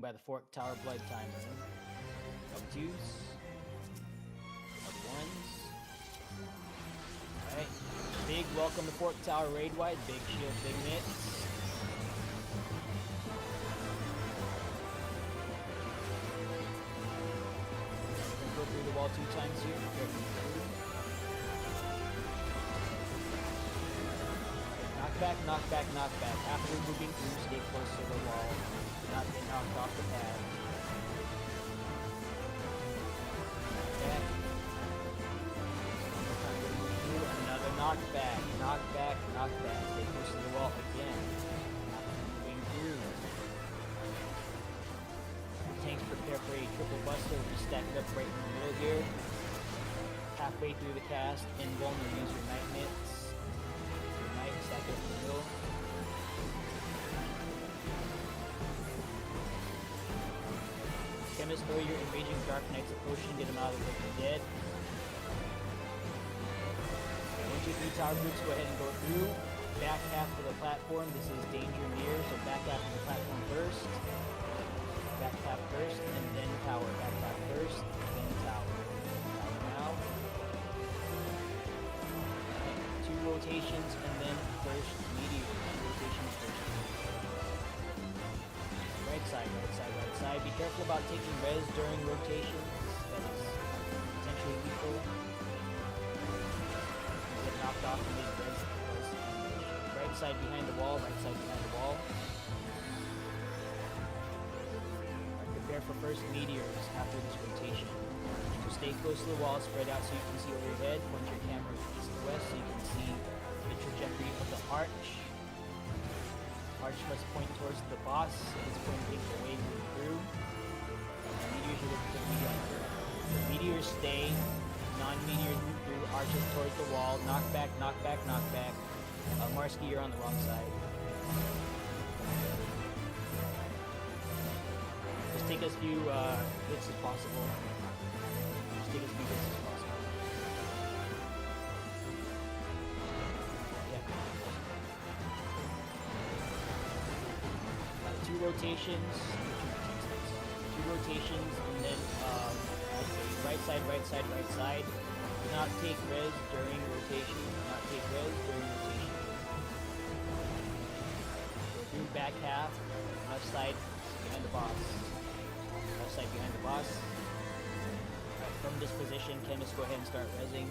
by the Fork Tower Blood timer. Double twos. Double ones. Alright. Big welcome to Fork Tower raid wide. Big shield, big mitts. Go through the wall 2 times here. Knock back, knock back, knock back. After moving through, stay close to the wall. Do not get knocked off the pad. Back. Another knock back, knock back, knock back. Stay close to the wall again. Moving through. Tanks prepare for a triple buster. We stack it up right in the middle here. Halfway through the cast, invulnerable, use your night mitts. Your night, stack it up in the middle. Chemist, throw your enraging Dark Knight's a potion, get him out of the living dead. 1, 2, 3 tower groups, go ahead and go through. Back half of the platform, this is danger near, so back half of the platform first. Back tap first, and then tower. Back tap first, then tower. Tower now. Right. 2 rotations, and then first meteor. 2 rotations, first meteor. Right side, right side, right side. Be careful about taking res during rotations. That is potentially lethal. Get knocked off and get res. Right side behind the wall, right side behind the wall. Prepare for first meteors after this rotation. So stay close to the wall, spread out so you can see over your head. Point your camera east to west so you can see the trajectory of the arch. Arch must point towards the boss. If it's pointing away, move through. Meteors are looking for the meteor. Meteors stay. Non-meteors move through. Arches towards the wall. Knock back, knock back, knock back. Marsky, you're on the wrong side. Take as few hits as possible. Just take as few hits as possible. Yeah. 2 rotations. 2 rotations, and then right side, right side, right side. Do not take res during rotation. Do not take res during rotation. Go through back half, left side behind the boss. Left side behind the boss. Right, from this position, Chemist, go ahead and start rezzing.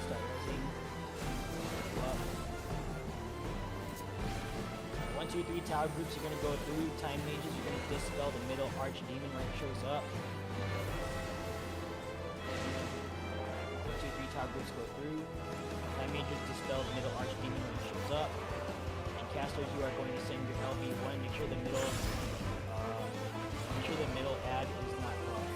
Start rezzing. Up. 1, 2, 3 tower groups you're going to go through. Time mages, you're going to dispel the middle archdemon when it shows up. 1, 2, 3 tower groups go through. Time mages dispel the middle archdemon when it shows up. Casters, you are going to send your LB1. Make sure the middle ad is not locked.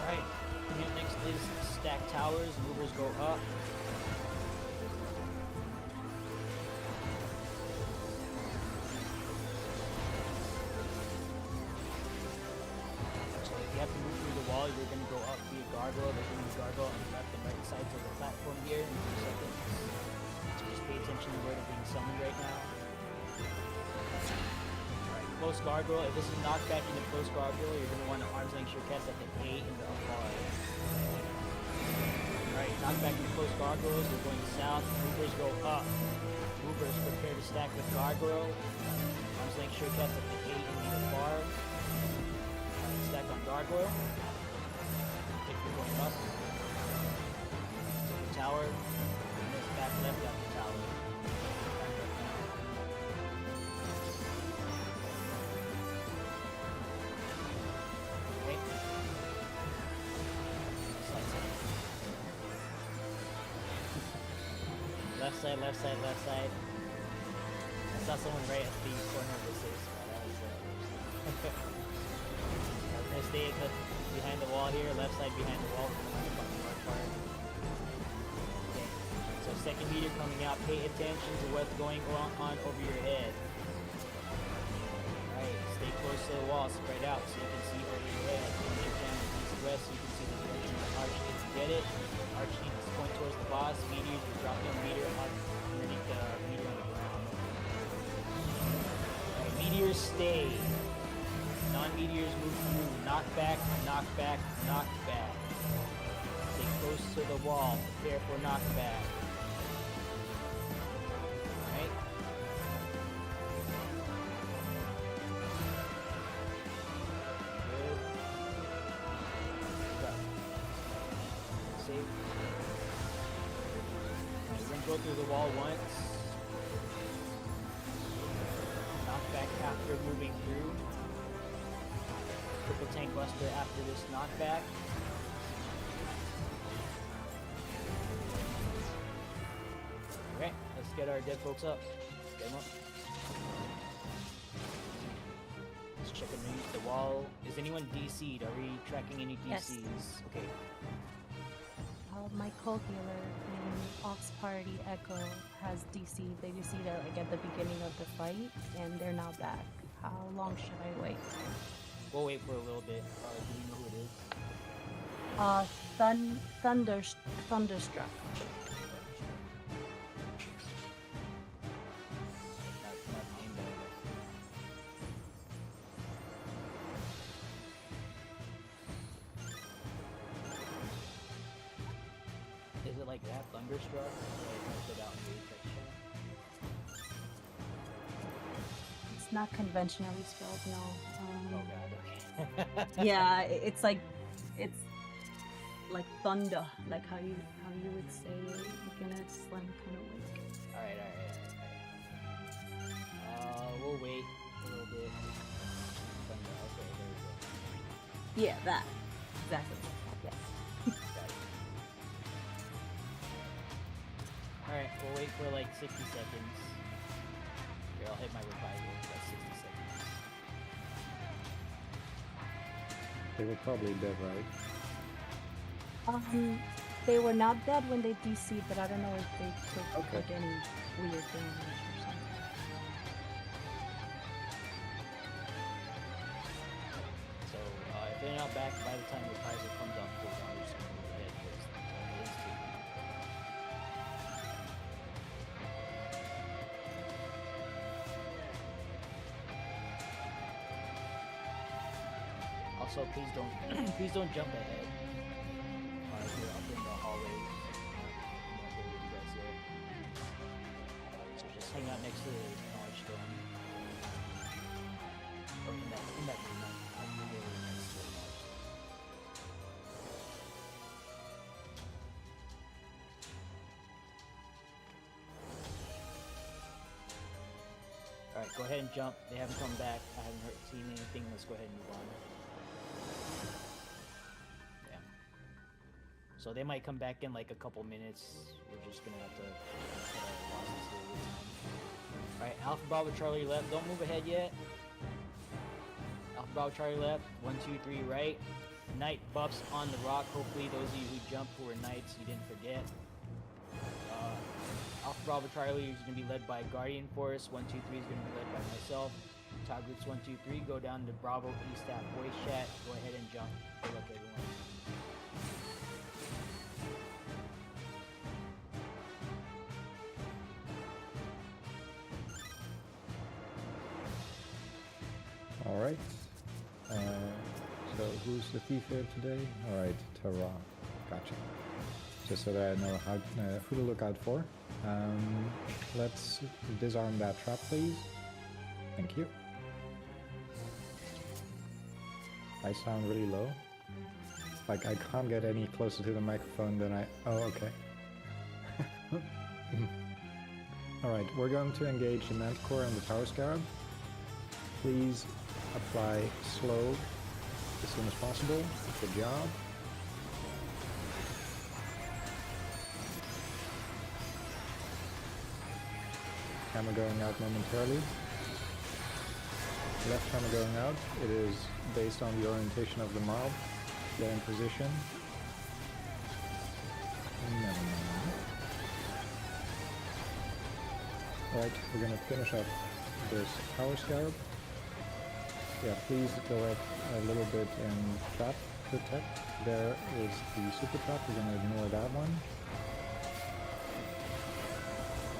Alright, next is stack towers. Movers go up. You have to move through the wall, you're going to go up via gargoyle. There's going to be gargoyle on the left and right sides of the platform here in 2 seconds. So just pay attention to where they're being summoned right now. Alright, close gargoyle. If this is knocked back into close gargoyle, you're going to want to arm's length your cast at the A in the up bar. Alright, knock back into close gargoyles. We're going south. Movers go up. Movers prepare to stack with gargoyle. Arm's length your cast at the A in the up bar. Stack on gargoyle. If you're going up. To the tower. And then back left at the tower. Okay. Left side, left side, left side. I saw someone right at the corner of the safe spot. That was I'm gonna stay behind the wall here, left side behind the wall for the part. Okay, so second meteor coming out. Pay attention to what's going on over your head. Alright, stay close to the wall, spread out so you can see over your head. Point your camera east-west so you can see the direction of the arch. Did you get it? Arch needs to point towards the boss. Meteors, you're dropping a meteor underneath the meteor on the ground. Alright, meteors stay. Non-meteors move through. Knock back, knock back, knock back. Stay close to the wall. Prepare for knockback. Alright. Good. Go. Save. Alright, we're gonna go through the wall once. Knock back after moving through. Triple tank buster after this knockback. Okay, let's get our dead folks up. Get them up. Let's check underneath the wall. Is anyone DC'd? Are we tracking any DCs? Yes. Okay. My co-healer in Ox Party Echo has DC. They DC'd like at the beginning of the fight, and they're now back. How long should I wait? We'll wait for a little bit. Do we know who it is? Thunderstruck. Not name that. Is it like that? Thunderstruck? Like, put out in the text chat? It's not conventionally spelled, no. Oh god, okay. Yeah, it's like thunder, like how you would say it in a slang kind of way. Alright. We'll wait a little bit. Thunder, okay, there we go. Yeah, that. Exactly. Yes. Got it. Alright, we'll wait for like 60 seconds. Here, I'll hit my revival. That's 60 seconds. They were probably dead, right? They were not dead when they DC'd, but I don't know if they took Okay. like any weird damage or something. So, if they're not back by the time the Kaiser comes off full down, we're just gonna move ahead because it is taking. Also, please don't jump ahead. You're up in the hallways. I'm not gonna get you guys yet. So just hang out next to the knowledge stone. Or in that room, not really next to the knowledge stone. Alright, go ahead and jump. They haven't come back. I haven't seen anything. Let's go ahead and move on. Yeah. So they might come back in like a couple minutes. We're just gonna have to cut our losses here with time. Alright, Alpha Bravo Charlie left. Don't move ahead yet. Alpha Bravo Charlie left. 1, 2, 3 right. Knight buffs on the rock. Hopefully those of you who jumped who were knights, you didn't forget. Alpha Bravo Charlie is going to be led by Guardian Force. 1, 2, 3 is going to be led by myself. Tog groups 1, 2, 3. Go down to Bravo East Staff voice chat. Go ahead and jump. Good luck, everyone. All right. So who's the thief here today? All right, Tara. Gotcha. Just so that I know how who to look out for. Let's disarm that trap, please. Thank you. I sound really low. Like I can't get any closer to the microphone than I... Oh, okay. Alright, we're going to engage the Manticore and the Tower Scarab. Please apply slow as soon as possible. Good job. Camera going out momentarily. Left camera going out. It is based on the orientation of the mob. Get in position. Never mind. Alright, we're gonna finish up this power scarab. Yeah, please go up a little bit and trap detect. There is the super trap, we're gonna ignore that one.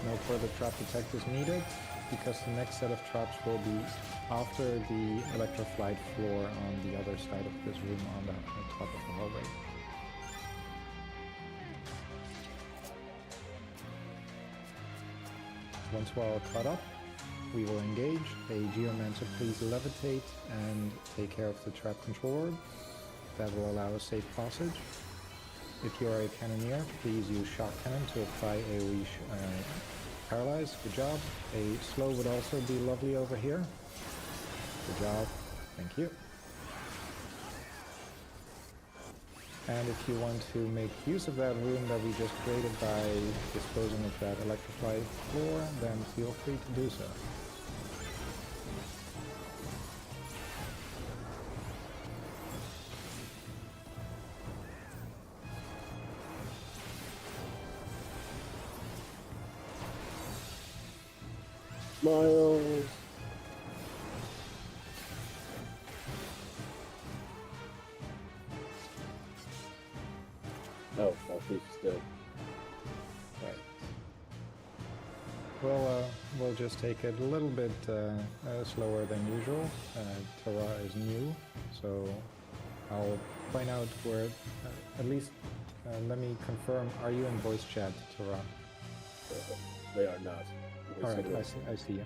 No further trap detect is needed, because the next set of traps will be after the electroflight floor on the other side of this room on the top of the hallway. Once we're all caught up, we will engage. A Geomancer, please levitate and take care of the trap control orb. That will allow a safe passage. If you are a Cannoneer, please use Shock Cannon to apply AoE paralyze. Good job. A slow would also be lovely over here. Good job. Thank you. And if you want to make use of that room that we just created by disposing of that electrify floor, then feel free to do so. Miles. Oh, he's dead. Right. We'll just take it a little bit slower than usual. Terra is new, so I'll point out where, at least let me confirm, are you in voice chat, Terra? They are not. Alright, I see you.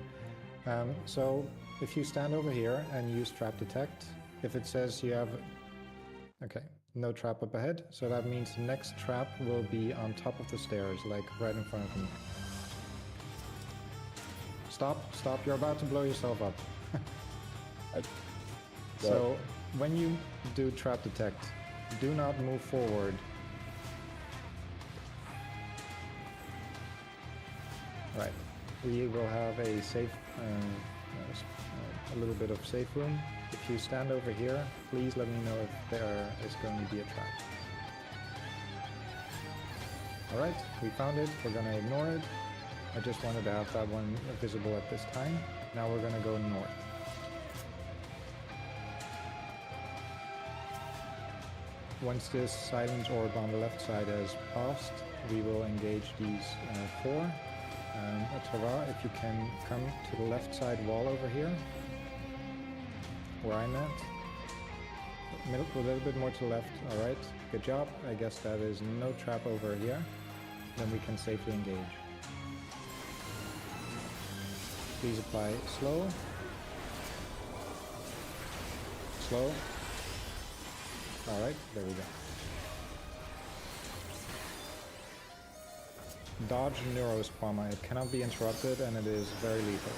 So if you stand over here and use trap detect, if it says you have... Okay, no trap up ahead, so that means the next trap will be on top of the stairs, like right in front of me. Stop, you're about to blow yourself up. So when you do trap detect, do not move forward. Right, we will have a safe, a little bit of safe room. If you stand over here, please let me know if there is going to be a trap. Alright, we found it, we're going to ignore it. I just wanted to have that one visible at this time. Now we're going to go north. Once this silence orb on the left side has passed, we will engage these four. Tara, if you can come to the left side wall over here, where I'm at. A little bit more to the left, alright, good job. I guess that is no trap over here. Then we can safely engage. Please apply slow. Slow. Alright, there we go. Dodge Neurospama. It cannot be interrupted and it is very lethal.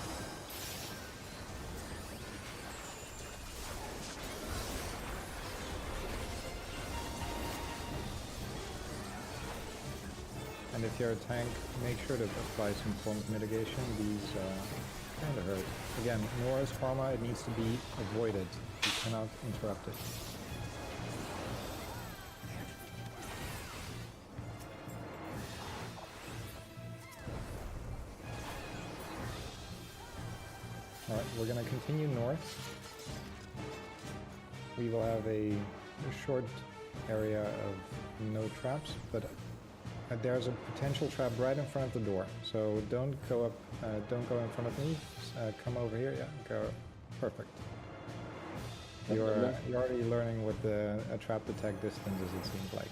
And if you're a tank, make sure to apply some form of mitigation. These kind of hurt. Again, Neurospama, it needs to be avoided. You cannot interrupt it. Alright, we're going to continue north. We will have a short area of no traps, but there's a potential trap right in front of the door. So don't go up, don't go in front of me. Come over here, yeah, go. Perfect. You're already learning what the trap detect distance is, it seems like.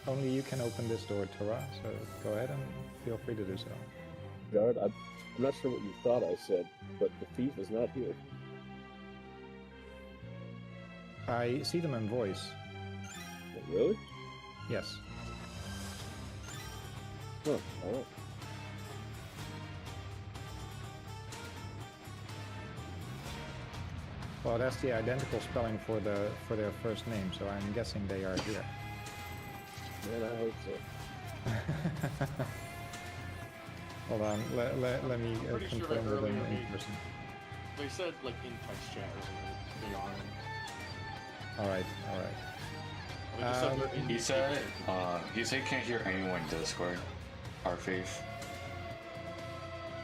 Only you can open this door, Tara, so go ahead and feel free to do so. Guard, I'm not sure what you thought I said, but the thief is not here. I see them in voice. Really? Yes. Huh, alright. Well, that's the identical spelling for their first name, so I'm guessing they are here. Man, I hope so. Hold on, let me Pretty sure confirm that with them earlier in person. they said like in text chat earlier they are. Alright. They just said they're in He said he can't hear anyone in Discord. Our faith.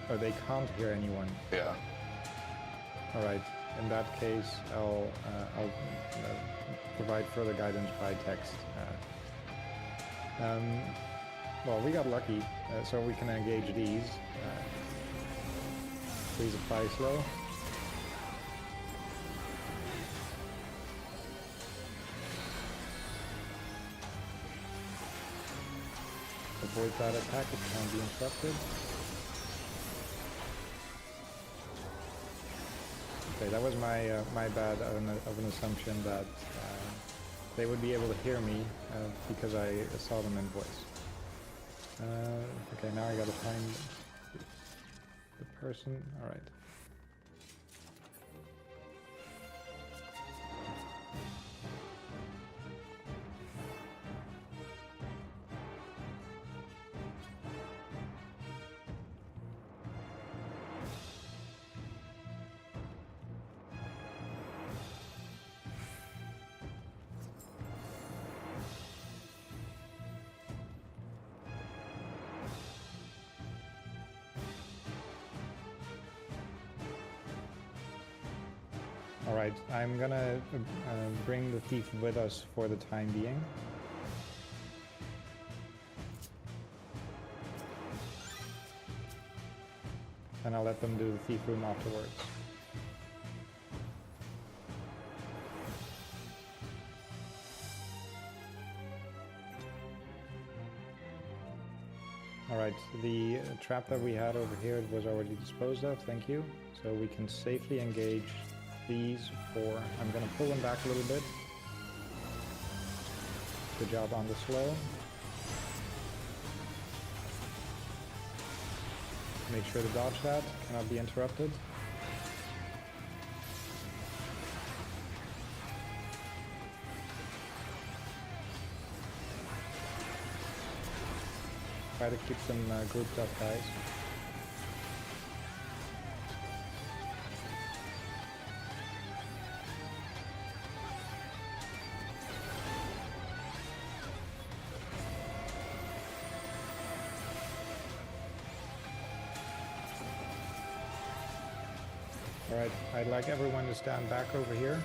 Oh, they can't hear anyone. Yeah. All right. In that case, I'll provide further guidance by text. Well, we got lucky, so we can engage these. Please apply slow. Avoid that attack, it can't be interrupted. Okay, that was my bad of an assumption that they would be able to hear me because I saw them in voice. Okay, now I gotta find the person. All right. Alright, I'm gonna bring the thief with us for the time being. And I'll let them do the thief room afterwards. Alright, the trap that we had over here was already disposed of, thank you. So we can safely engage these four. I'm gonna pull them back a little bit. Good job on the slow. Make sure to dodge that, cannot be interrupted. Try to keep them grouped up, guys. Alright, I'd like everyone to stand back over here.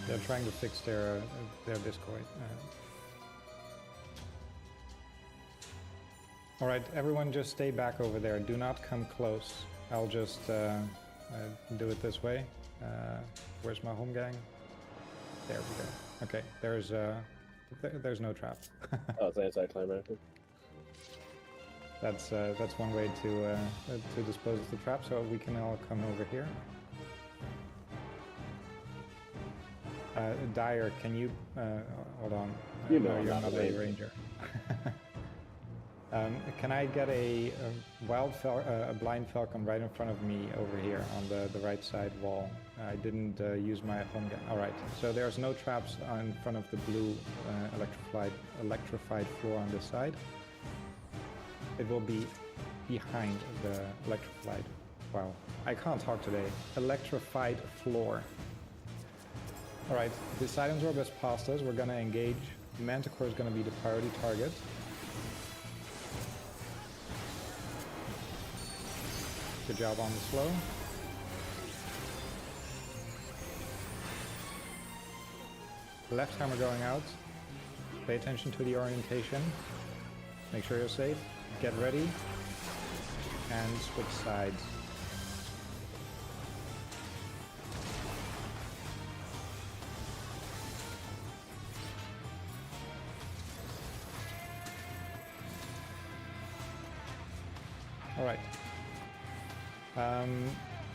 They're trying to fix their Discord. Alright, everyone just stay back over there. Do not come close. I'll just do it this way. Where's my home gang? There we go. Okay, there's no trap. Oh, it's anti-climactic. That's one way to dispose of the trap, so we can all come over here. Dyer, can you hold on? You know, no, you're I'm not not a a ranger. Can I get a blind falcon right in front of me over here on the right side wall? I didn't use my home gun. All right, so there's no traps in front of the blue electrified floor on this side. It will be behind the electrified. Wow, I can't talk today. Electrified floor. All right, the Silence Orb has passed us. We're gonna engage. Manticore is gonna be the priority target. Good job on the slow. Left hammer going out. Pay attention to the orientation. Make sure you're safe. Get ready. And switch sides. All right.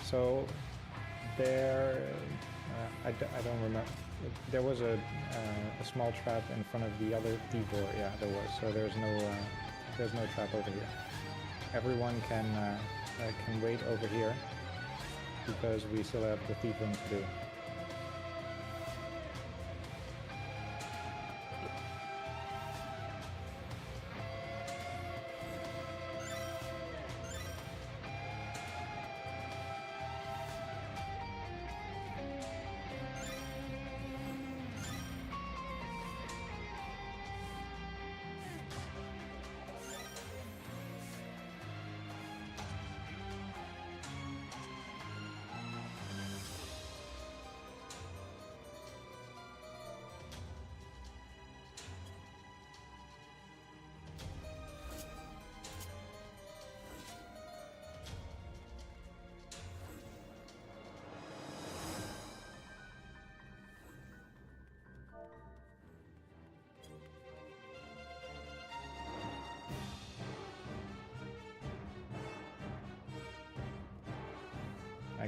So there, I don't remember. There was a small trap in front of the other D4. Yeah, there was. So there's no trap over here. Everyone can wait over here because we still have the thief room to do.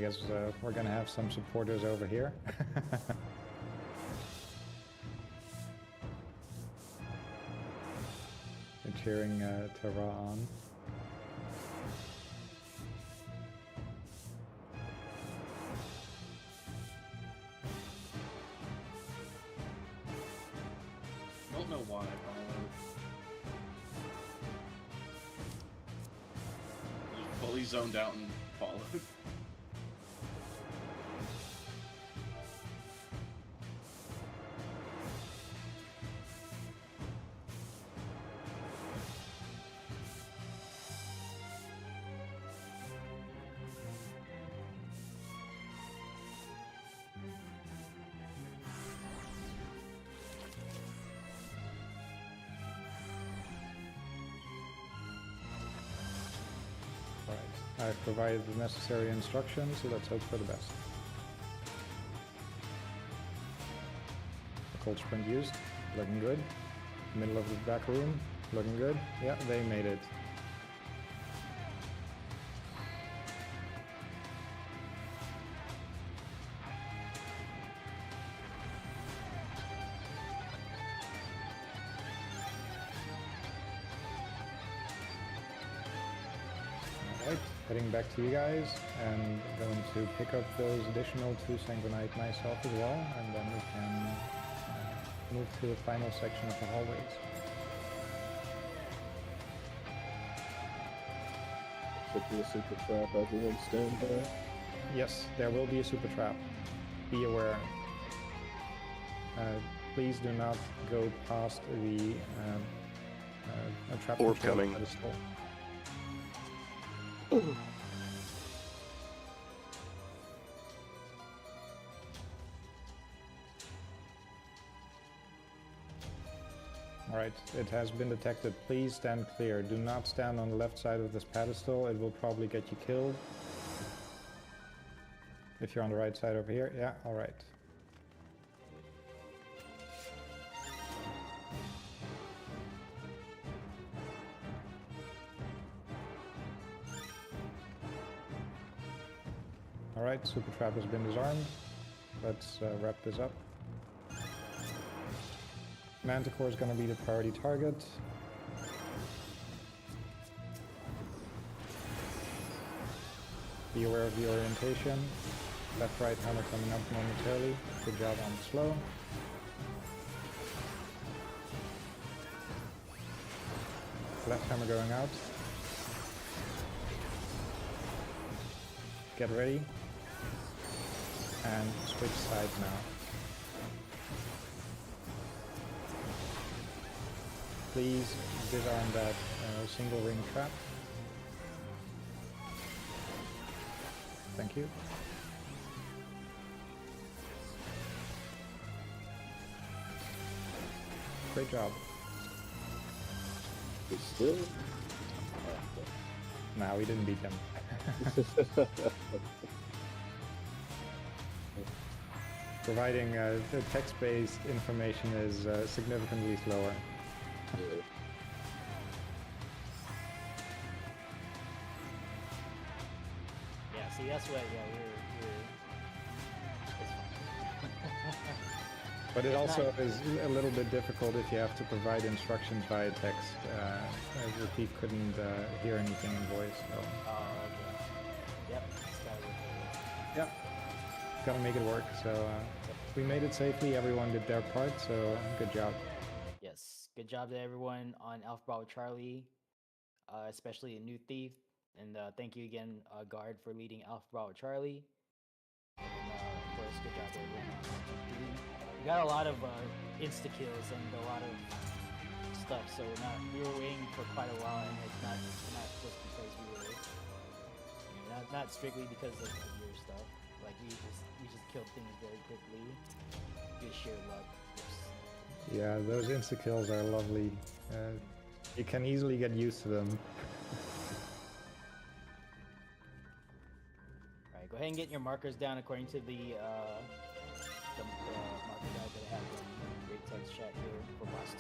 I guess we're gonna have some supporters over here. They're cheering Terra on. Don't know why. Just fully zoned out and followed. Right. I've provided the necessary instructions, so let's hope for the best. The cold sprint used, looking good. Middle of the back room, looking good. Yeah, they made it. Alright, heading back to you guys, and going to pick up those additional 2 Sanguinite myself as well, and then we can move to the final section of the hallways. Should be a super trap. Everyone stand by. Yes, there will be a super trap. Be aware. Please do not go past the trap Orb control coming. pedestal. Alright, it has been detected. Please stand clear. Do not stand on the left side of this pedestal. It will probably get you killed. If you're on the right side over here. Yeah, alright. Alright, super trap has been disarmed. Let's wrap this up. Manticore is going to be the priority target. Be aware of the orientation. Left, right hammer coming up momentarily. Good job on the slow. Left hammer going out. Get ready. And switch sides now. Please disarm that single ring trap. Thank you. Great job. But still. Nah, we didn't beat him. Providing the text-based information is significantly slower. Yeah. Yeah, see, that's what, we're it's fine. But it It's also not- is a little bit difficult if you have to provide instructions via text. The thief couldn't hear anything in voice, so Oh, okay. Yep, it's gotta work that way. yeah, gotta make it work. So we made it safely. Everyone did their part, so good job. Yes, good job to everyone on Alpha Bravo Charlie, especially a new thief. And thank you again, Guard, for leading Alpha Bravo Charlie. And of course, good job to everyone on Section 3. We got a lot of insta kills and a lot of stuff, so we were waiting for quite a while, and it's not just because we were, not strictly because of your stuff. Like we just killed things very quickly. Just sheer luck. Yeah, those insta kills are lovely. You can easily get used to them. Alright, go ahead and get your markers down according to the marker guide that I have in great text chat here for boss 2.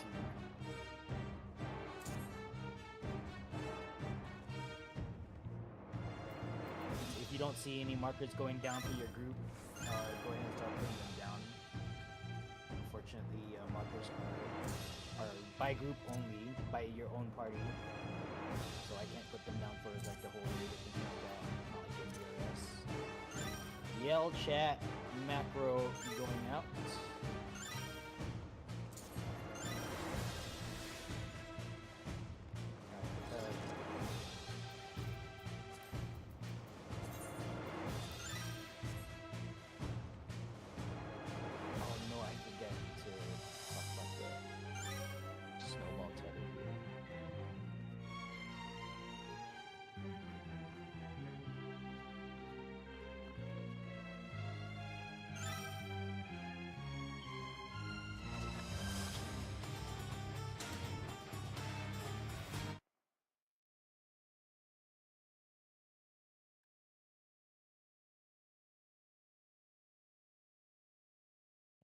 If you don't see any markers going down for your group, go ahead and start putting them down. Unfortunately, markers are by group only, by your own party. So I can't put them down for like the whole raid or anything like that. Not like in DRS. Yell, chat, macro going out. Oh no, I forget to talk about the snowball tether here.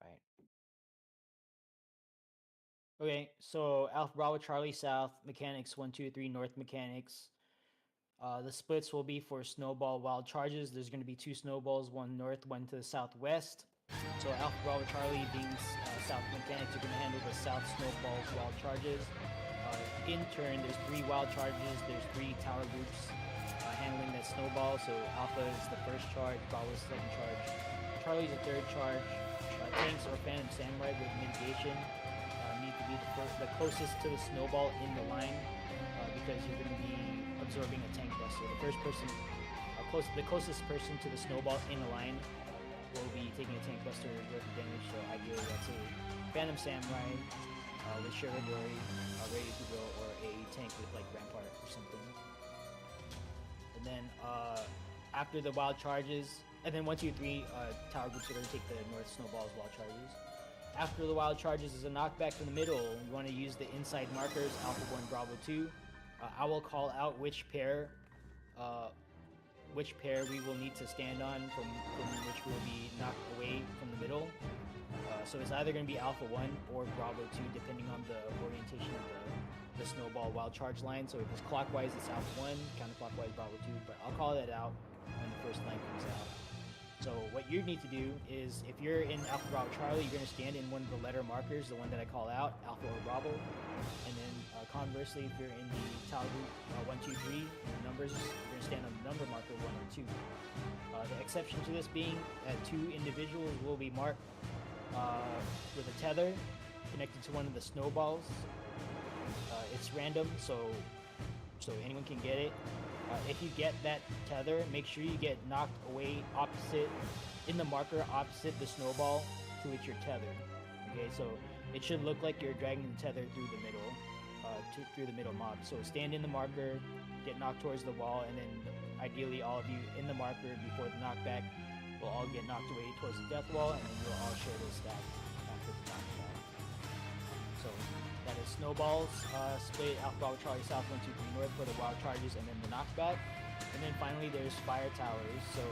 Right. Okay, so Alpha Bravo Charlie South, mechanics 1, 2, 3, North mechanics. The splits will be for snowball wild charges. There's going to be 2 snowballs, one north, one to the southwest. So Alpha Bravo Charlie being south mechanics are going to handle the south snowball wild charges. In turn, there's 3 wild charges. There's 3 tower groups handling that snowball. So Alpha is the first charge, Bravo is the second charge, Charlie's the third charge. Tanks or Phantom Samurai with mitigation need to be the closest to the snowball in the line because you're going to be absorbing a tank buster. The first person, the closest person to the snowball in the line will be taking a tank buster worth of damage. So ideally, that's a Phantom Samurai with Sugar Glory ready to go, or a tank with like Rampart or something. And then after the wild charges, and then 1, 2, 3 tower groups are going to take the north snowballs wild charges. After the wild charges is a knockback from the middle. You want to use the inside markers, Alpha 1, Bravo 2. I will call out which pair we will need to stand on from which will be knocked away from the middle. So it's either going to be Alpha 1 or Bravo 2, depending on the orientation of the snowball wild charge line. So if it's clockwise, it's Alpha 1, counterclockwise, Bravo 2, but I'll call that out when the first line comes out. So what you need to do is, if you're in Alpha Bravo Charlie, you're going to stand in one of the letter markers, the one that I call out, Alpha or Bravo. And then conversely, if you're in the tower group 1, 2, 3, the numbers, you're going to stand on the number marker 1 or 2. The exception to this being that 2 individuals will be marked with a tether connected to one of the snowballs. It's random, so anyone can get it. If you get that tether, make sure you get knocked away opposite, in the marker opposite the snowball to which you're tethered. Okay, so it should look like you're dragging the tether through the middle, through the middle mob. So stand in the marker, get knocked towards the wall, and then ideally all of you in the marker before the knockback will all get knocked away towards the death wall, and then you'll all share those stacks after the knockback. So that is snowballs, split Alpha Bravo Charlie South 1, 2, 3 North for the wild charges, and then the knockback. And then finally there's fire towers. So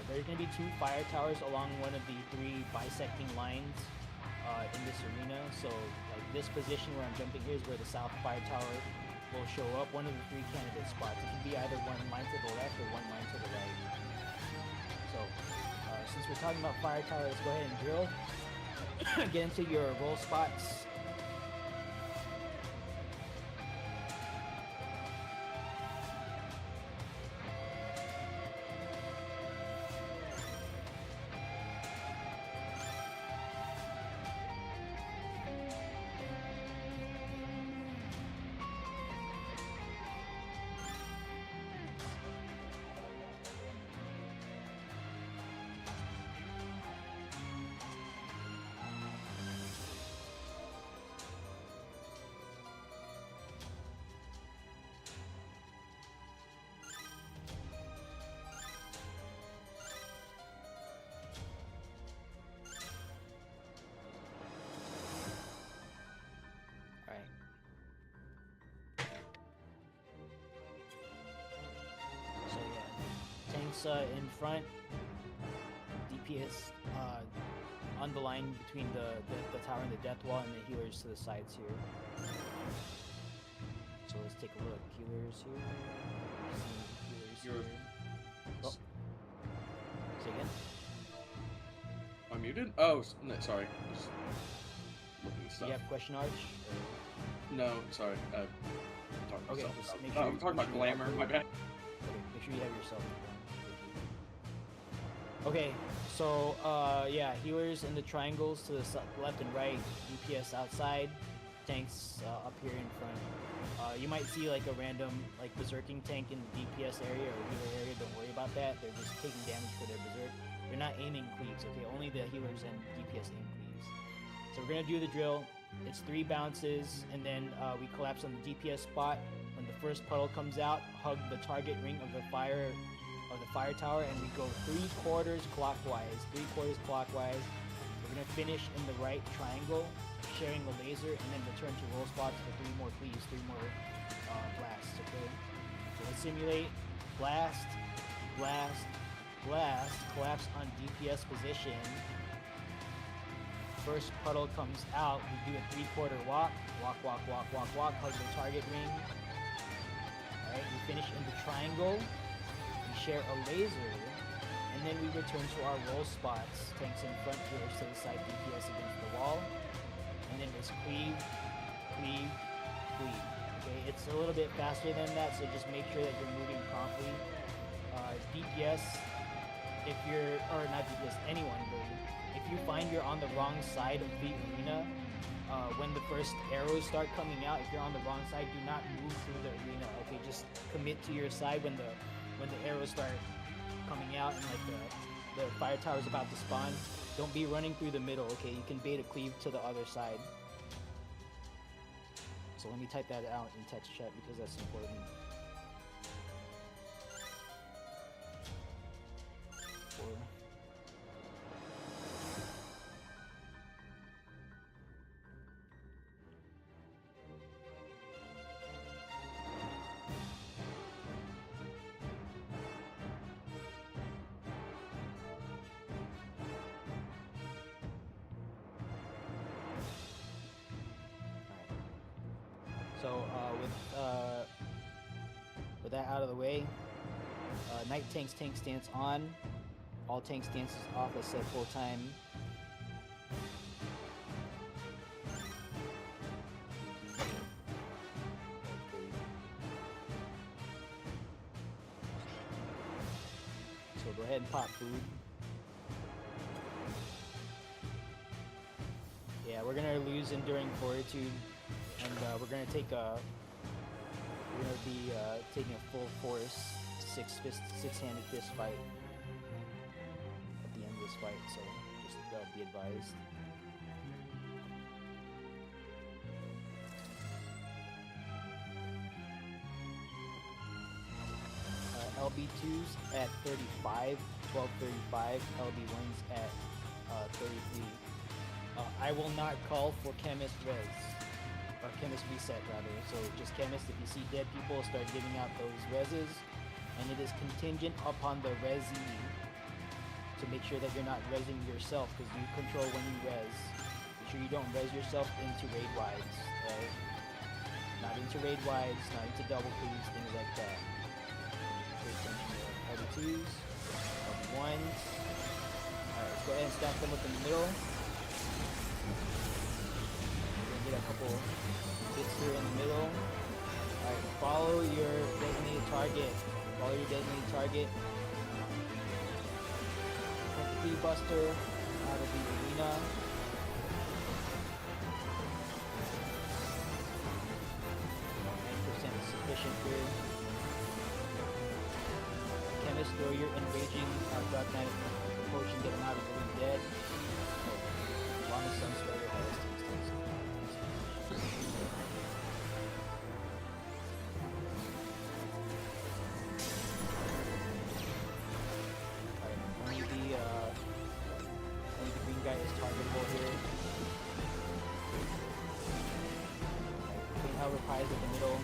there's going to be 2 fire towers along one of the 3 bisecting lines in this arena. So like this position where I'm jumping here is where the south fire tower will show up, one of the 3 candidate spots. It can be either one line to the left or one line to the right. So since we're talking about fire tower, let's go ahead and drill. Get into your roll spots. In front, DPS on the line between the tower and the death wall, and the healers to the sides here. So let's take a look. Healers here. Healers here. Oh, Say again? I'm muted? Oh, no, sorry. Just looking at Do stuff. you have question, Arch? No, sorry. Talking Okay, about just stuff. make No, sure I'm you- talking make about sure you have glamour. your- My bad. Okay, make sure you have yourself. Okay, so yeah, healers in the triangles to the left and right, DPS outside, tanks up here in front. You might see like a random like berserking tank in the DPS area or healer area. Don't worry about that. They're just taking damage for their berserk. They're not aiming cleaves. Okay, only the healers and DPS aim cleaves. So we're gonna do the drill. It's 3 bounces, and then we collapse on the DPS spot. When the first puddle comes out, hug the target ring of the fire tower, and we go 3/4 clockwise. 3/4 clockwise. We're gonna finish in the right triangle, sharing the laser, and then return to roll spots for 3 more cleaves, 3 more blasts. Okay. So let's simulate blast, blast, blast. Collapse on DPS position. First puddle comes out, we do a 3/4 walk, walk, walk, walk, walk, walk, hug the target ring. Alright, we finish in the triangle, we share a laser, and then we return to our roll spots. Tanks in front, healers to the side, DPS against the wall. And then it's cleave, cleave, cleave. Okay, it's a little bit faster than that, so just make sure that you're moving promptly. DPS, if you're, or not DPS, anyone really, if you find you're on the wrong side of the arena, when the first arrows start coming out, if you're on the wrong side, do not move through the arena. Okay, just commit to your side when the arrows start coming out and like the fire tower is about to spawn. Don't be running through the middle. Okay, you can bait a cleave to the other side. So let me type that out in text chat because that's important. So with that out of the way, night tank stance on, all tank stances off. Let's set full time. So go ahead and pop food. Yeah, we're gonna lose enduring fortitude. And we're gonna take we're gonna be taking a full force six-handed fist fight at the end of this fight. So just be advised. LB2s at 35, 12:35. LB1s at 33. I will not call for chemist res. Or chemist reset rather. So just chemist, if you see dead people, start giving out those reses. And it is contingent upon the resee. So make sure that you're not resing yourself because you control when you res. Make sure you don't res yourself into raid wides, right? Not into raid wides, not into double cleaves, things like that. Pay attention to LB2s, LB1s. Alright, let's go ahead and stack them up in the middle. Get a couple hits here in the middle. Alright, follow your designated target. Follow your designated target. Put the Cleave Buster out of the arena. % is sufficient here. Chemist, throw your enraging Dark Knight potion, get him out of the ring dead. Long as some Slayer has only the green guy is targetable here. Clean Harbor Pies at the middle.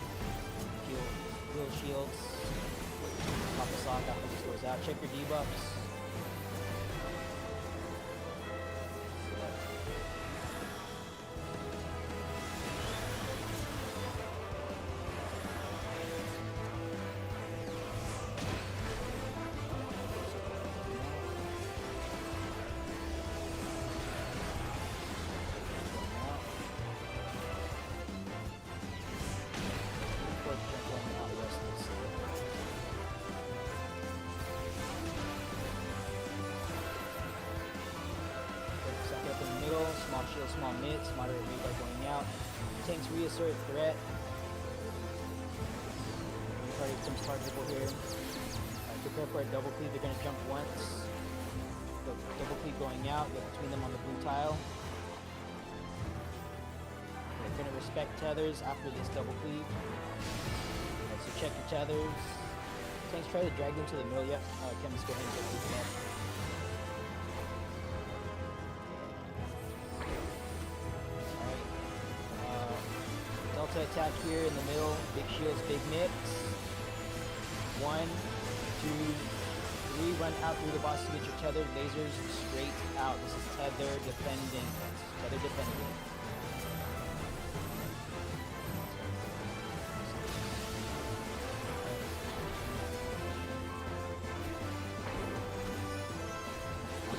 Heal shields. Pop a sock after this goes out. Check your debuffs. small miss, moderate rebar going out. Tanks reassert threat. Party becomes targetable here. Prepare for a double cleave. They're going to jump once. The double cleave going out. Get between them on the blue tile. They're going to respect tethers after this double cleave. Alright, so check your tethers. Tanks try to drag them to the middle. Yep. Chemists go ahead and get these up. Alright. Delta attack here in the middle. Big shields, big mix. 1, 2, 3, run out through the boss to get your tethered lasers straight out. This is tether defending. Tether defending.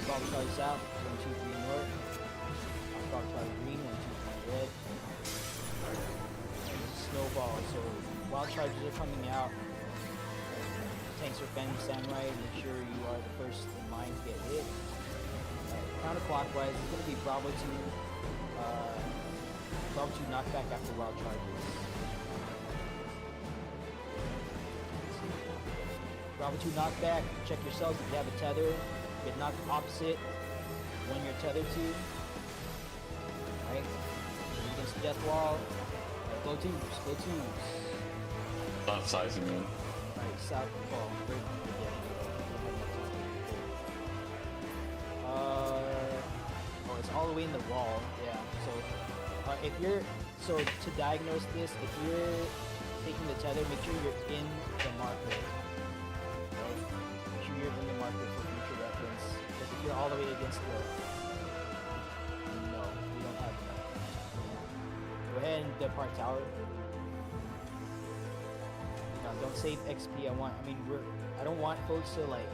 Ball Charlie south, 1, 2, 3 north. Ball Charlie green, 1, 2, 3 red. Snowball. So wild charges are coming out. Tanks are fending samurai, make sure you are the first in line to get hit. Counterclockwise, it's going to be Bravo 2 knockback after wild charges. Bravo 2 knockback, check yourselves if you have a tether. Get knocked opposite when you're tethered to. Alright, against the death wall. Go twos, go twos. Left sizing in. South ball. Oh, it's all the way in the wall. Yeah. So, if you're to diagnose this, if you're taking the tether, make sure you're in the marker. Right? Make sure you're in the marker for future reference. Because if you're all the way against the, no, we don't have enough. Go ahead and depart tower. Don't save XP. I don't want folks to like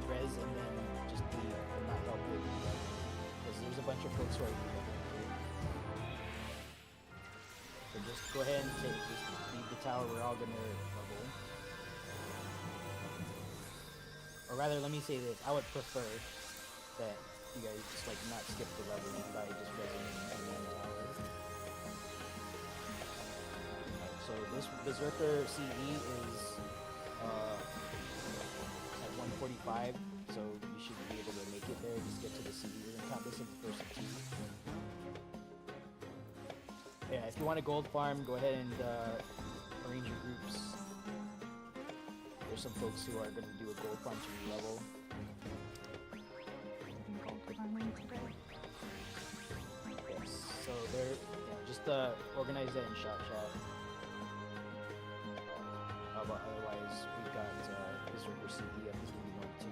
res and then just leave and not help with you, because there's a bunch of folks who are so just go ahead and just leave the tower. We're all gonna level. Or rather, let me say this: I would prefer that you guys just like not skip the leveling by just resing and then tower. So this Berserker CE is at 145, so you should be able to make it there. Just get to the CE. We're gonna count this as the first of 2. Yeah, if you want a gold farm, go ahead and arrange your groups. There's some folks who are gonna do a gold farm to re-level. Yes, so they're just organize that in chat. But otherwise, we've got Berserker CD up to 1-2.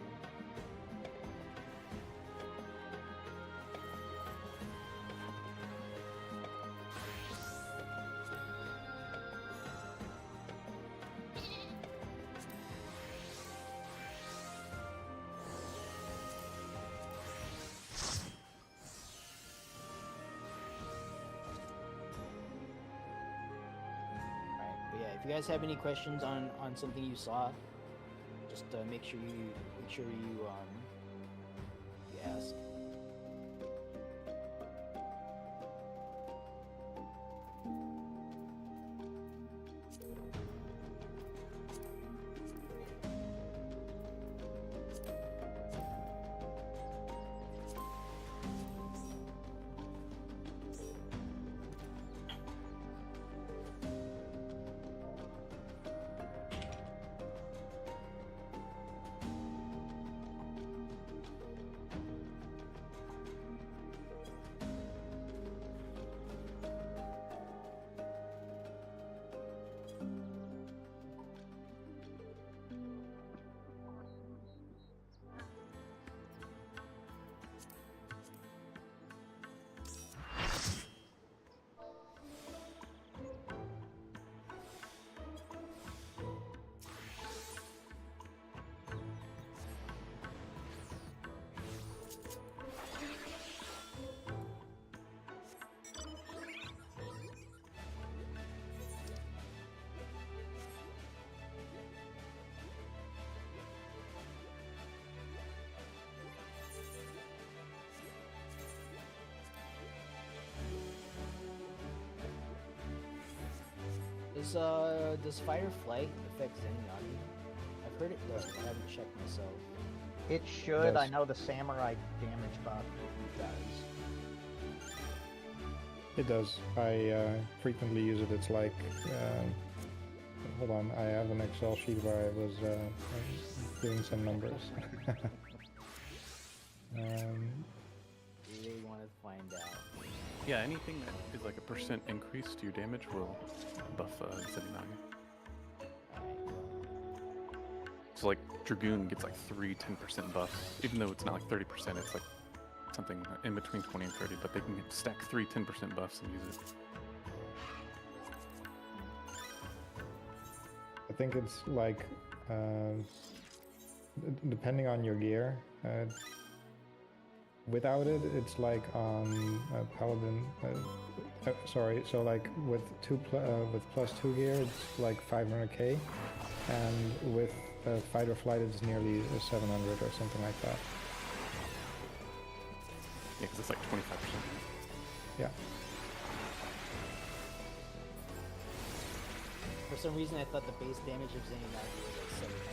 If you guys have any questions on something you saw, just make sure you ask. Does fire flight affect Zenyatta? I've heard it does, but I haven't checked myself. It should. I Does. know the samurai damage buff does. It does. I frequently use it. It's like, hold on, I have an Excel sheet where I was doing some numbers. Really want to find out. Yeah, anything that is like a % increase to your damage will buff Zenyatta. So like Dragoon gets like 10% buffs, even though it's not like 30%, it's like something in between 20 and 30, but they can stack 10% buffs and use it. I think it's like, depending on your gear, without it, it's like on Paladin. Sorry, so like with with +2 gear, it's like 500k, and with fight or flight, it's nearly 700 or something like that. Yeah, because it's like 25%. Yeah. For some reason, I thought the base damage of Zenyatta was like 700.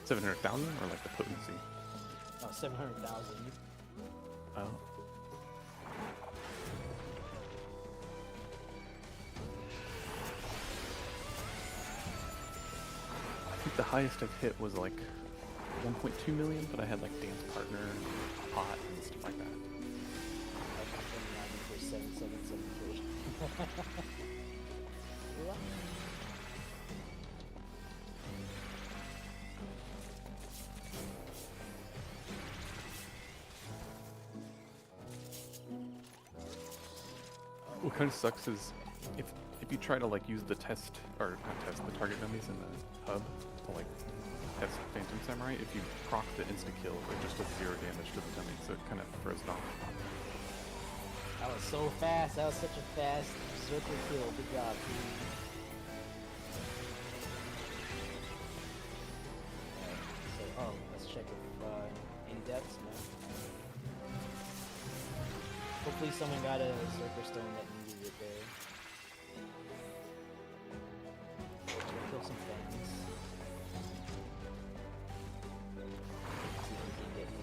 700,000 or like the potency? Oh, 700,000. Oh. I think the highest I've hit was like 1.2 million, but I had like dance partner and pot and stuff like that. I got Zenyatta for 7773. What? What kind of sucks is if you try to like use the test or not test the target dummies in the hub to like test Phantom Samurai, if you proc the insta kill, it just does 0 damage to the dummy, so it kind of throws it off. That was so fast. That was such a fast circle kill. Good job, dude. So, oh, let's check if in depth, man. Hopefully someone got a Zerker Stone that needed it there. Kill some fans. See if we can get the,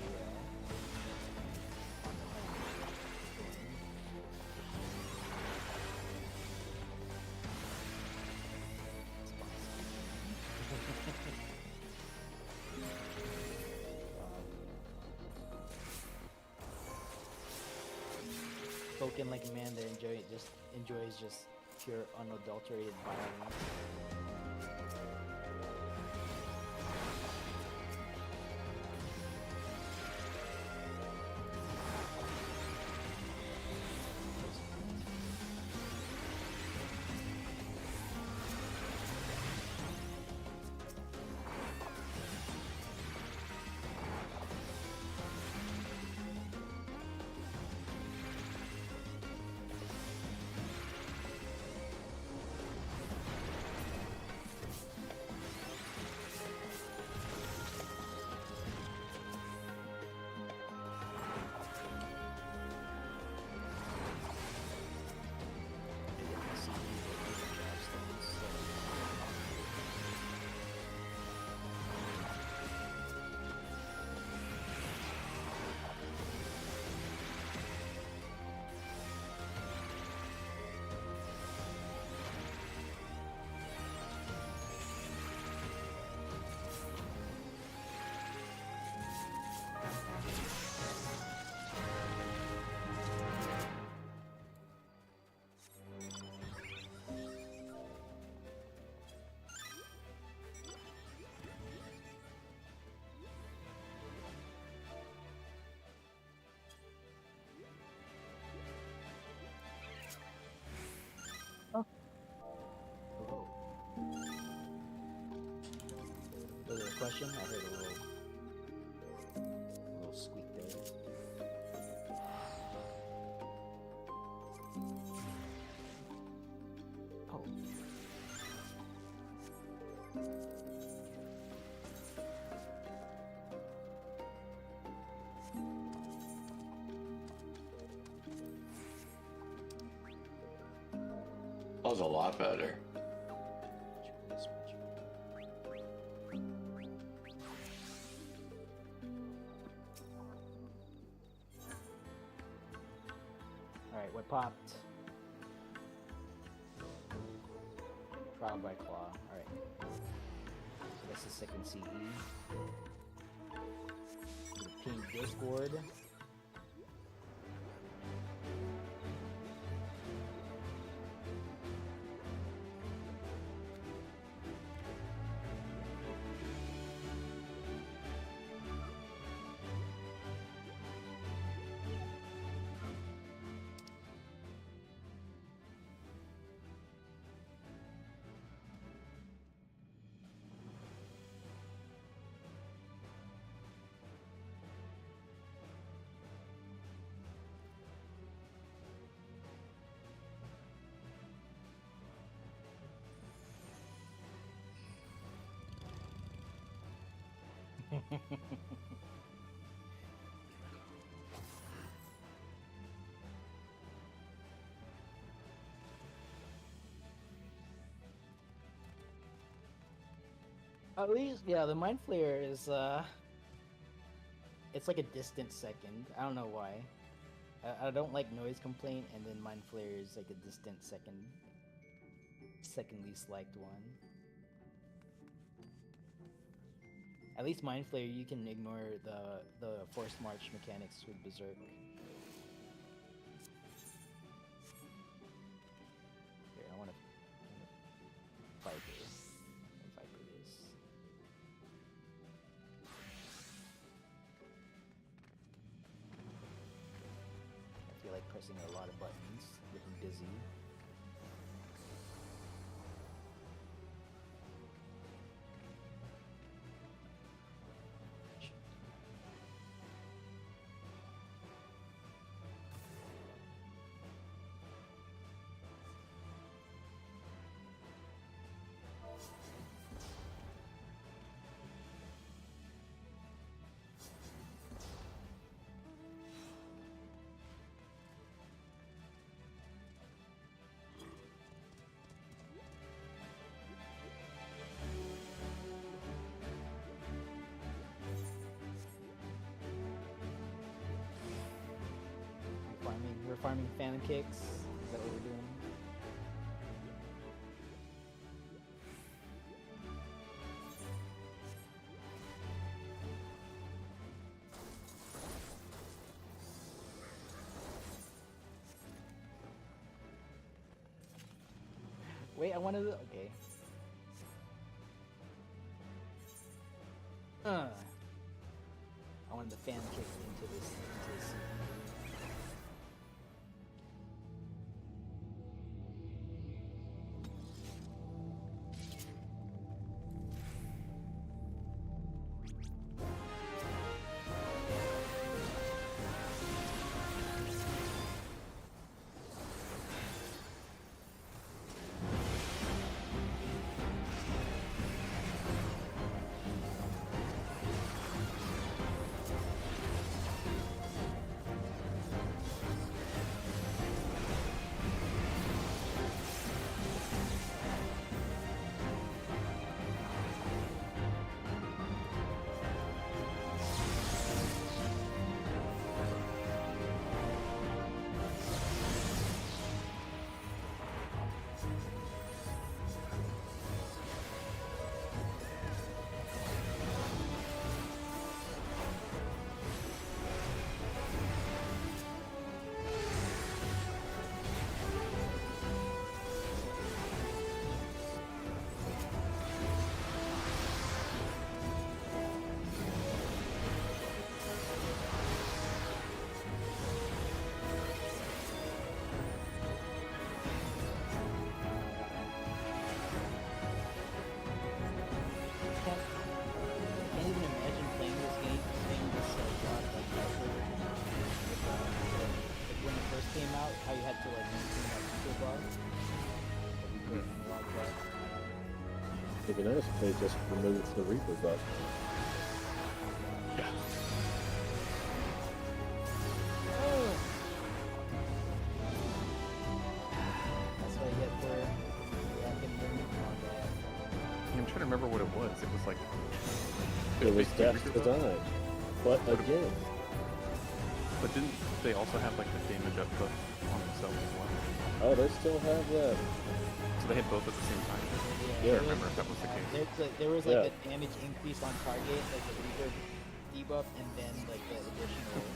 spoken like a man that enjoys just pure unadulterated violence. Was there a question? I heard a little squeak there. Oh. was a lot better. Alright, what popped? Trial by Claw. Alright. So that's the second CE. Pink Discord. At least, yeah, the Mind Flayer is, it's like a distant second. I don't know why. I don't like Noise Complaint, and then Mind Flayer is like a distant second least liked one. At least Mind Flayer, you can ignore the Force March mechanics with Berserk. Here, I want to Viper. What Viper is. I feel like pressing a lot of buttons, getting dizzy. We're farming fan kicks. Is that what we're doing? Wait, I wanted to. Okay. I wanted the fan kick into this. Can't even imagine playing this game, playing this god like Viper. Like when it first came out, how you had to like maintain that super bar. But we could unlock that. It'd be nice if they just removed the Reaper buff. Yeah. That's what I get for to remember what it was. It was like It was basically Death's Reaper buff. design. But again, But didn't they also have like the damage up buff on themselves as well? oh, they still have that. So they had both at the same time. Yeah. I don't remember if that was the case. There was like Yeah. a damage increase on target, like the Reaper debuff, and then like the additional.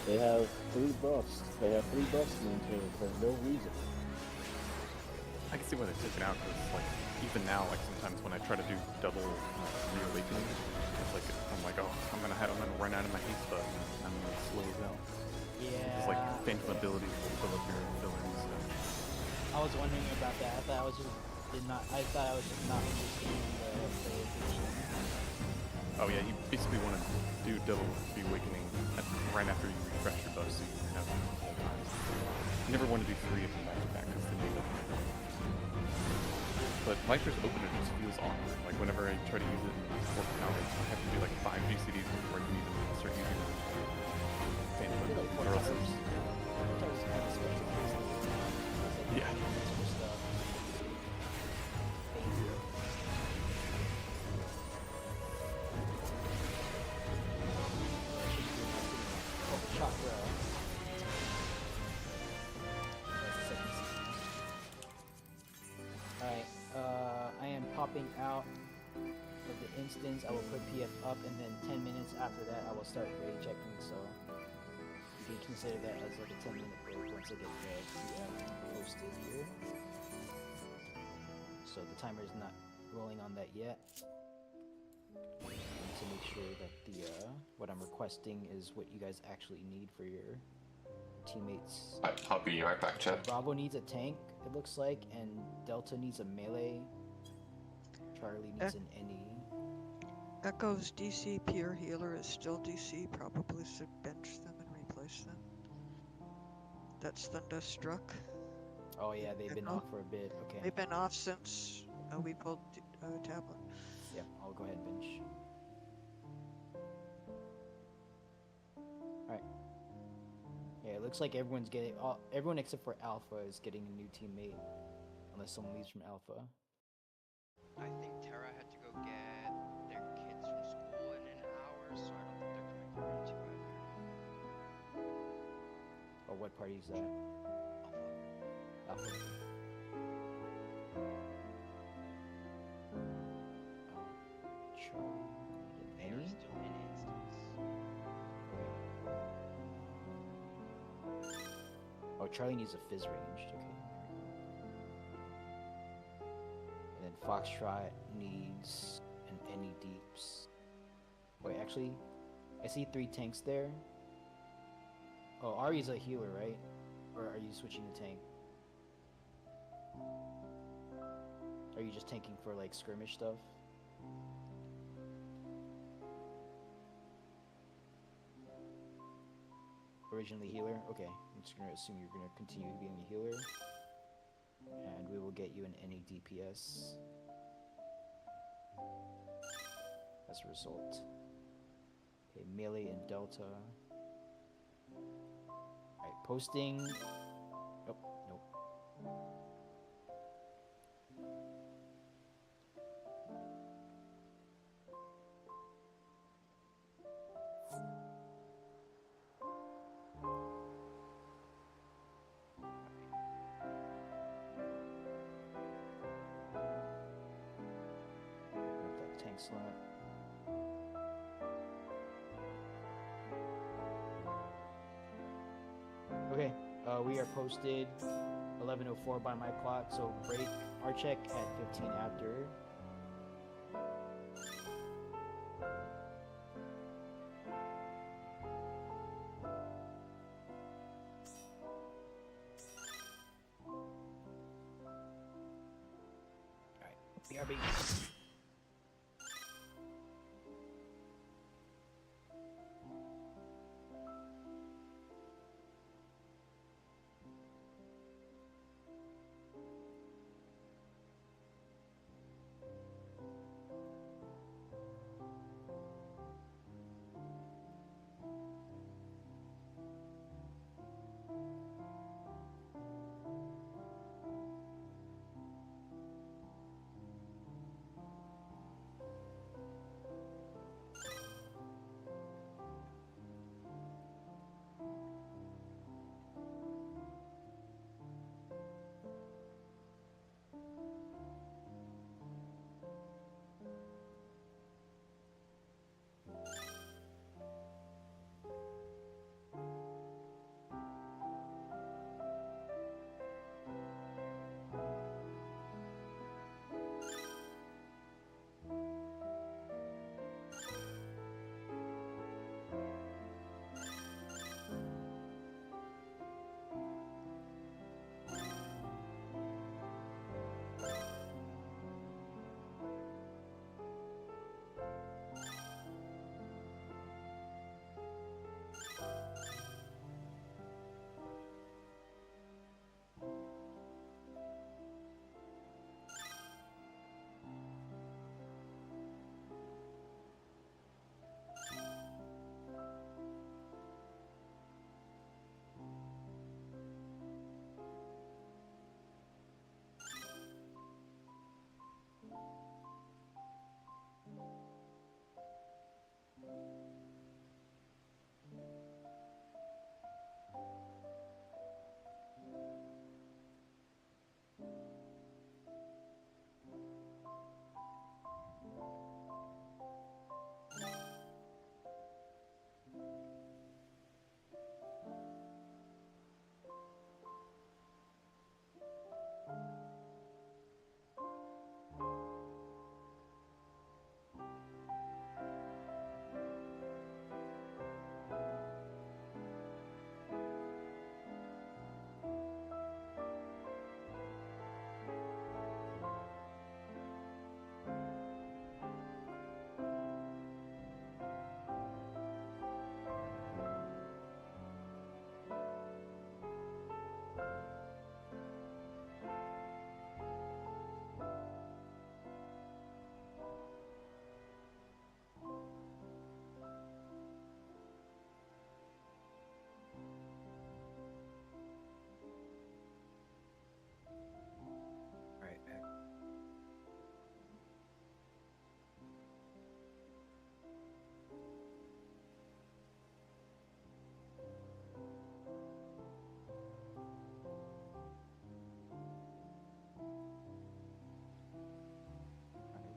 They have 3 buffs. They have 3 buffs maintained for no reason. I can see why they took it out because like even now, like sometimes when I try to do double reawakening, it's like I'm like, oh, I'm gonna run out of my haste button and I'm gonna slow it down. Yeah. It's like phantom abilities will fill up your fillers. So. I was wondering about that. I thought I was just not understanding the edition. Oh yeah, you basically want to do double reawakening right after you refresh your buff so you can have them all times. You never want to do 3 of them back to back because then you don't. But Viper's opener just feels awkward. Like whenever I try to use it in Fork Tower, I have to do like 5 GCDs before I can even start using it. Phantom ability, or else it's... Yeah. Alright, I am popping out of the instance. I will put PF up, and then 10 minutes after that, I will start raid checking. So you can consider that as like a 10-minute break once I get the PF posted here. So the timer is not rolling on that yet. I need to make sure that the what I'm requesting is what you guys actually need for your teammates. I'll be right back, chat. Bravo needs a tank, it looks like, and Delta needs a melee. Charlie needs an any. Echo's DC pure healer is still DC. Probably should bench them and replace them. That's Thunderstruck. Oh yeah, they've been Echo. off for a bit. Okay. They've been off since we pulled tablet. Yep, I'll go ahead and bench. Alright. Yeah, it looks like everyone's getting... everyone except for Alpha is getting a new teammate. Unless someone leaves from Alpha. I think Terra had to go get their kids from school in an hour, so I don't think they're coming for round 2 either. Oh, what party is that? Alpha. Alpha. Charlie. They are still in instance. Oh, Charlie needs a fizz ranged. Okay. And then Foxtrot needs an any deeps. Wait, actually, I see 3 tanks there. Oh, Ari's a healer, right? Or are you switching the tank? Are you just tanking for like skirmish stuff? Originally healer? Okay, I'm just gonna assume you're gonna continue being a healer. And we will get you an any DPS as a result. Okay, melee and delta. Alright, posting. Nope, nope. That tank slot. Okay, we are posted 11:04 by my clock, so break our check at 15 after. Alright, BRB.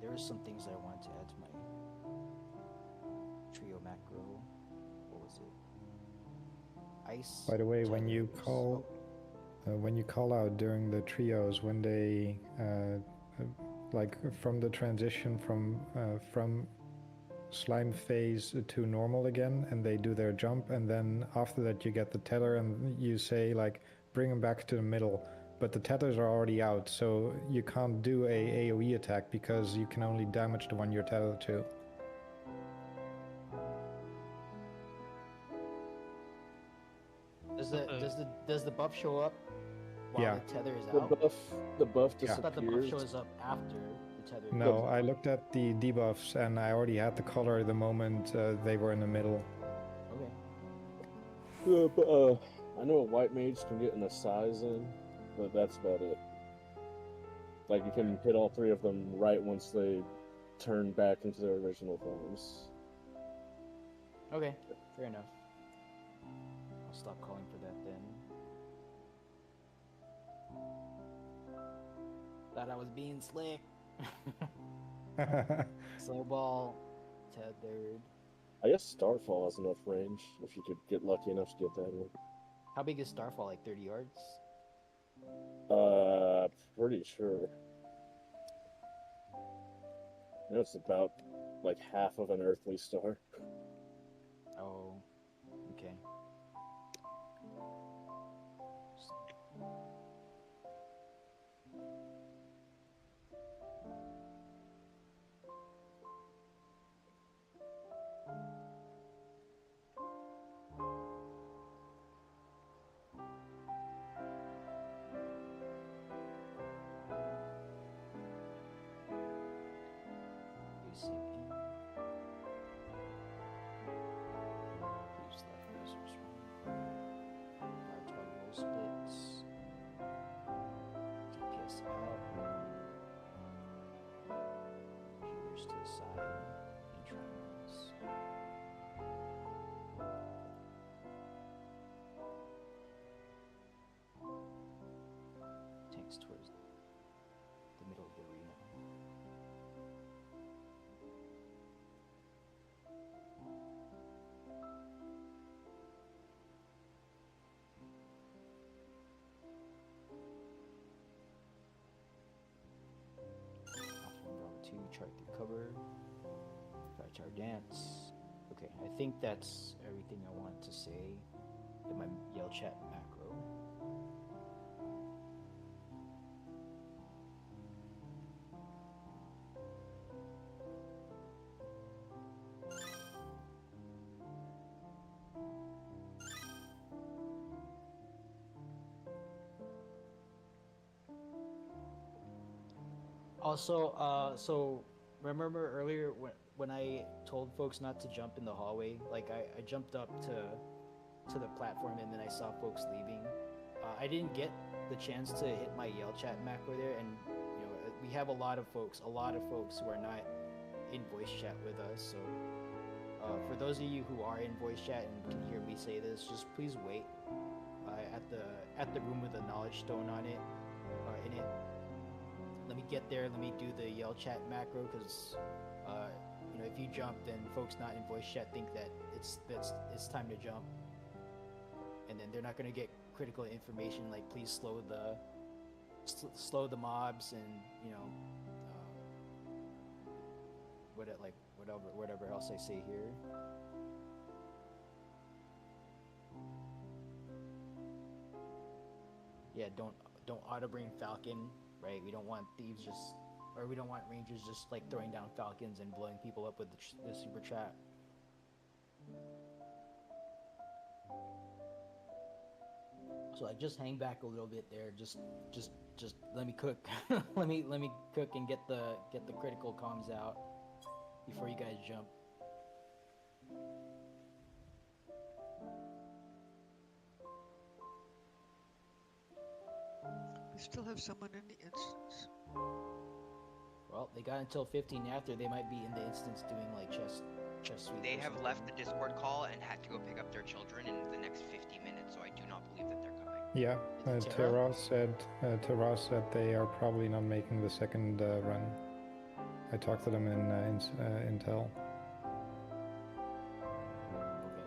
there were some things that I wanted to add to my trio macro. What was it? Ice. By the way, when you tethers. call out during the trios, when they like from the transition from slime phase to normal again, and they do their jump, and then after that you get the tether, and you say like bring them back to the middle, but the tethers are already out, so you can't do a AoE attack because you can only damage the one you're tethered to. Does the buff show up while Yeah. the tether is The out? buff I thought the buff disappears. shows up after the tether. No, I looked at the debuffs and I already had the color the moment they were in the middle. Okay. I know a white mage can get an size in, but that's about it. Like you can hit all three of them right once they turn back into their original forms. Okay, fair enough. I'll stop calling for that then. Thought I was being slick. Snowball, tethered. I guess Starfall has enough range if you could get lucky enough to get that in. How big is Starfall? Like 30 yards? Pretty sure. I know it's about like half of an earthly star. Oh, okay. Basic in. Use left razors one. 512 roll splits. DPS out. Healers to the side. Entrance. Tanks towards the middle of the arena. Alpha 1, Bravo 2, chart through cover. Fire tower dance. Okay, I think that's everything I want to say in my yell chat macro. Also, so remember earlier when I told folks not to jump in the hallway? Like I jumped up to the platform and then I saw folks leaving. I didn't get the chance to hit my yell chat macro there, and you know we have a lot of folks who are not in voice chat with us. So for those of you who are in voice chat and can hear me say this, just please wait at the room with the knowledge stone on it, in it. Let me get there. Let me do the yell chat macro, because you know, if you jump, then folks not in voice chat think that it's time to jump, and then they're not gonna get critical information like please slow the mobs, and you know whatever else I say here. Yeah, don't auto bring Falcon. Right, we don't want thieves we don't want rangers just like throwing down falcons and blowing people up with the super trap. So like just hang back a little bit there. Just let me cook. let me cook and get the critical comms out before you guys jump. We still have someone in the instance. Well, they got until 15 after. They might be in the instance doing like chest sweep. They or have something. left the Discord call and had to go pick up their children in the next 50 minutes, so I do not believe that they're coming. Yeah, Terra? Terra said they are probably not making the second run. I talked to them in Intel. Okay.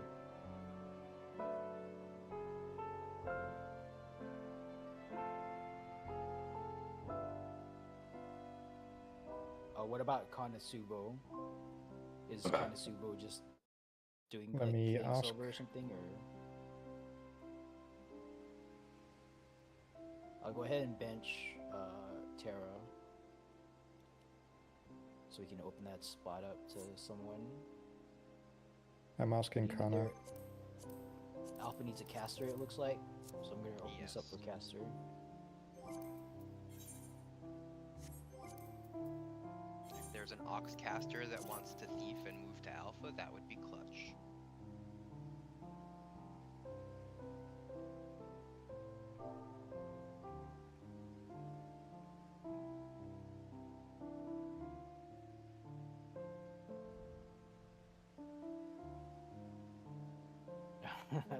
What about Konosubo? Is Okay. Konosubo just doing Let like me playing ask. silver or something, or? I'll go ahead and bench Terra, so we can open that spot up to someone. I'm asking You need Kana. their- Alpha needs a caster, it looks like, so I'm gonna open this up for Yes. caster. If there's an Ox caster that wants to thief and move to Alpha, that would be clutch.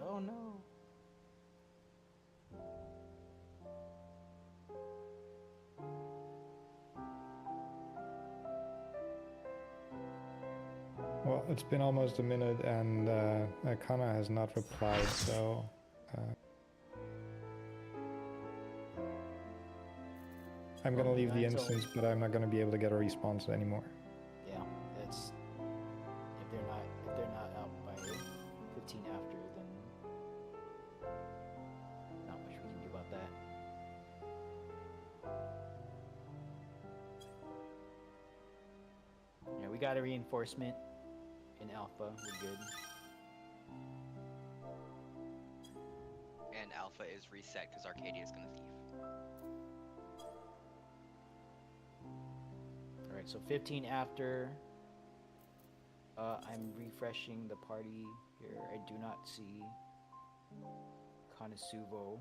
Oh no. Well, it's been almost a minute and Kana has not replied, so I'm gonna Okay, leave the until- instance, but I'm not gonna be able to get a response anymore. Yeah, it's if they're not out by 15 after, then not much we can do about that. Yeah, we got a reinforcement in Alpha. We're good. And Alpha is reset because Arcadia is gonna thief. All right, so 15 after. I'm refreshing the party here. I do not see Konosubo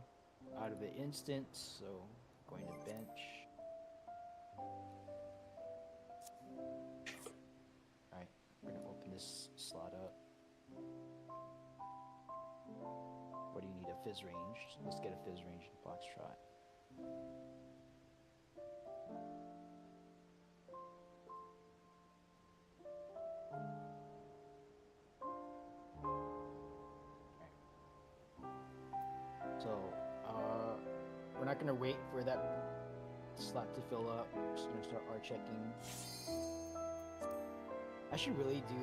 out of the instance, so going to bench. Alright, we're gonna open this slot up. What do you need? A fizz range? Let's get a fizz range in Foxtrot. So, we're not gonna wait for that slot to fill up. We're just gonna start art checking. I should really do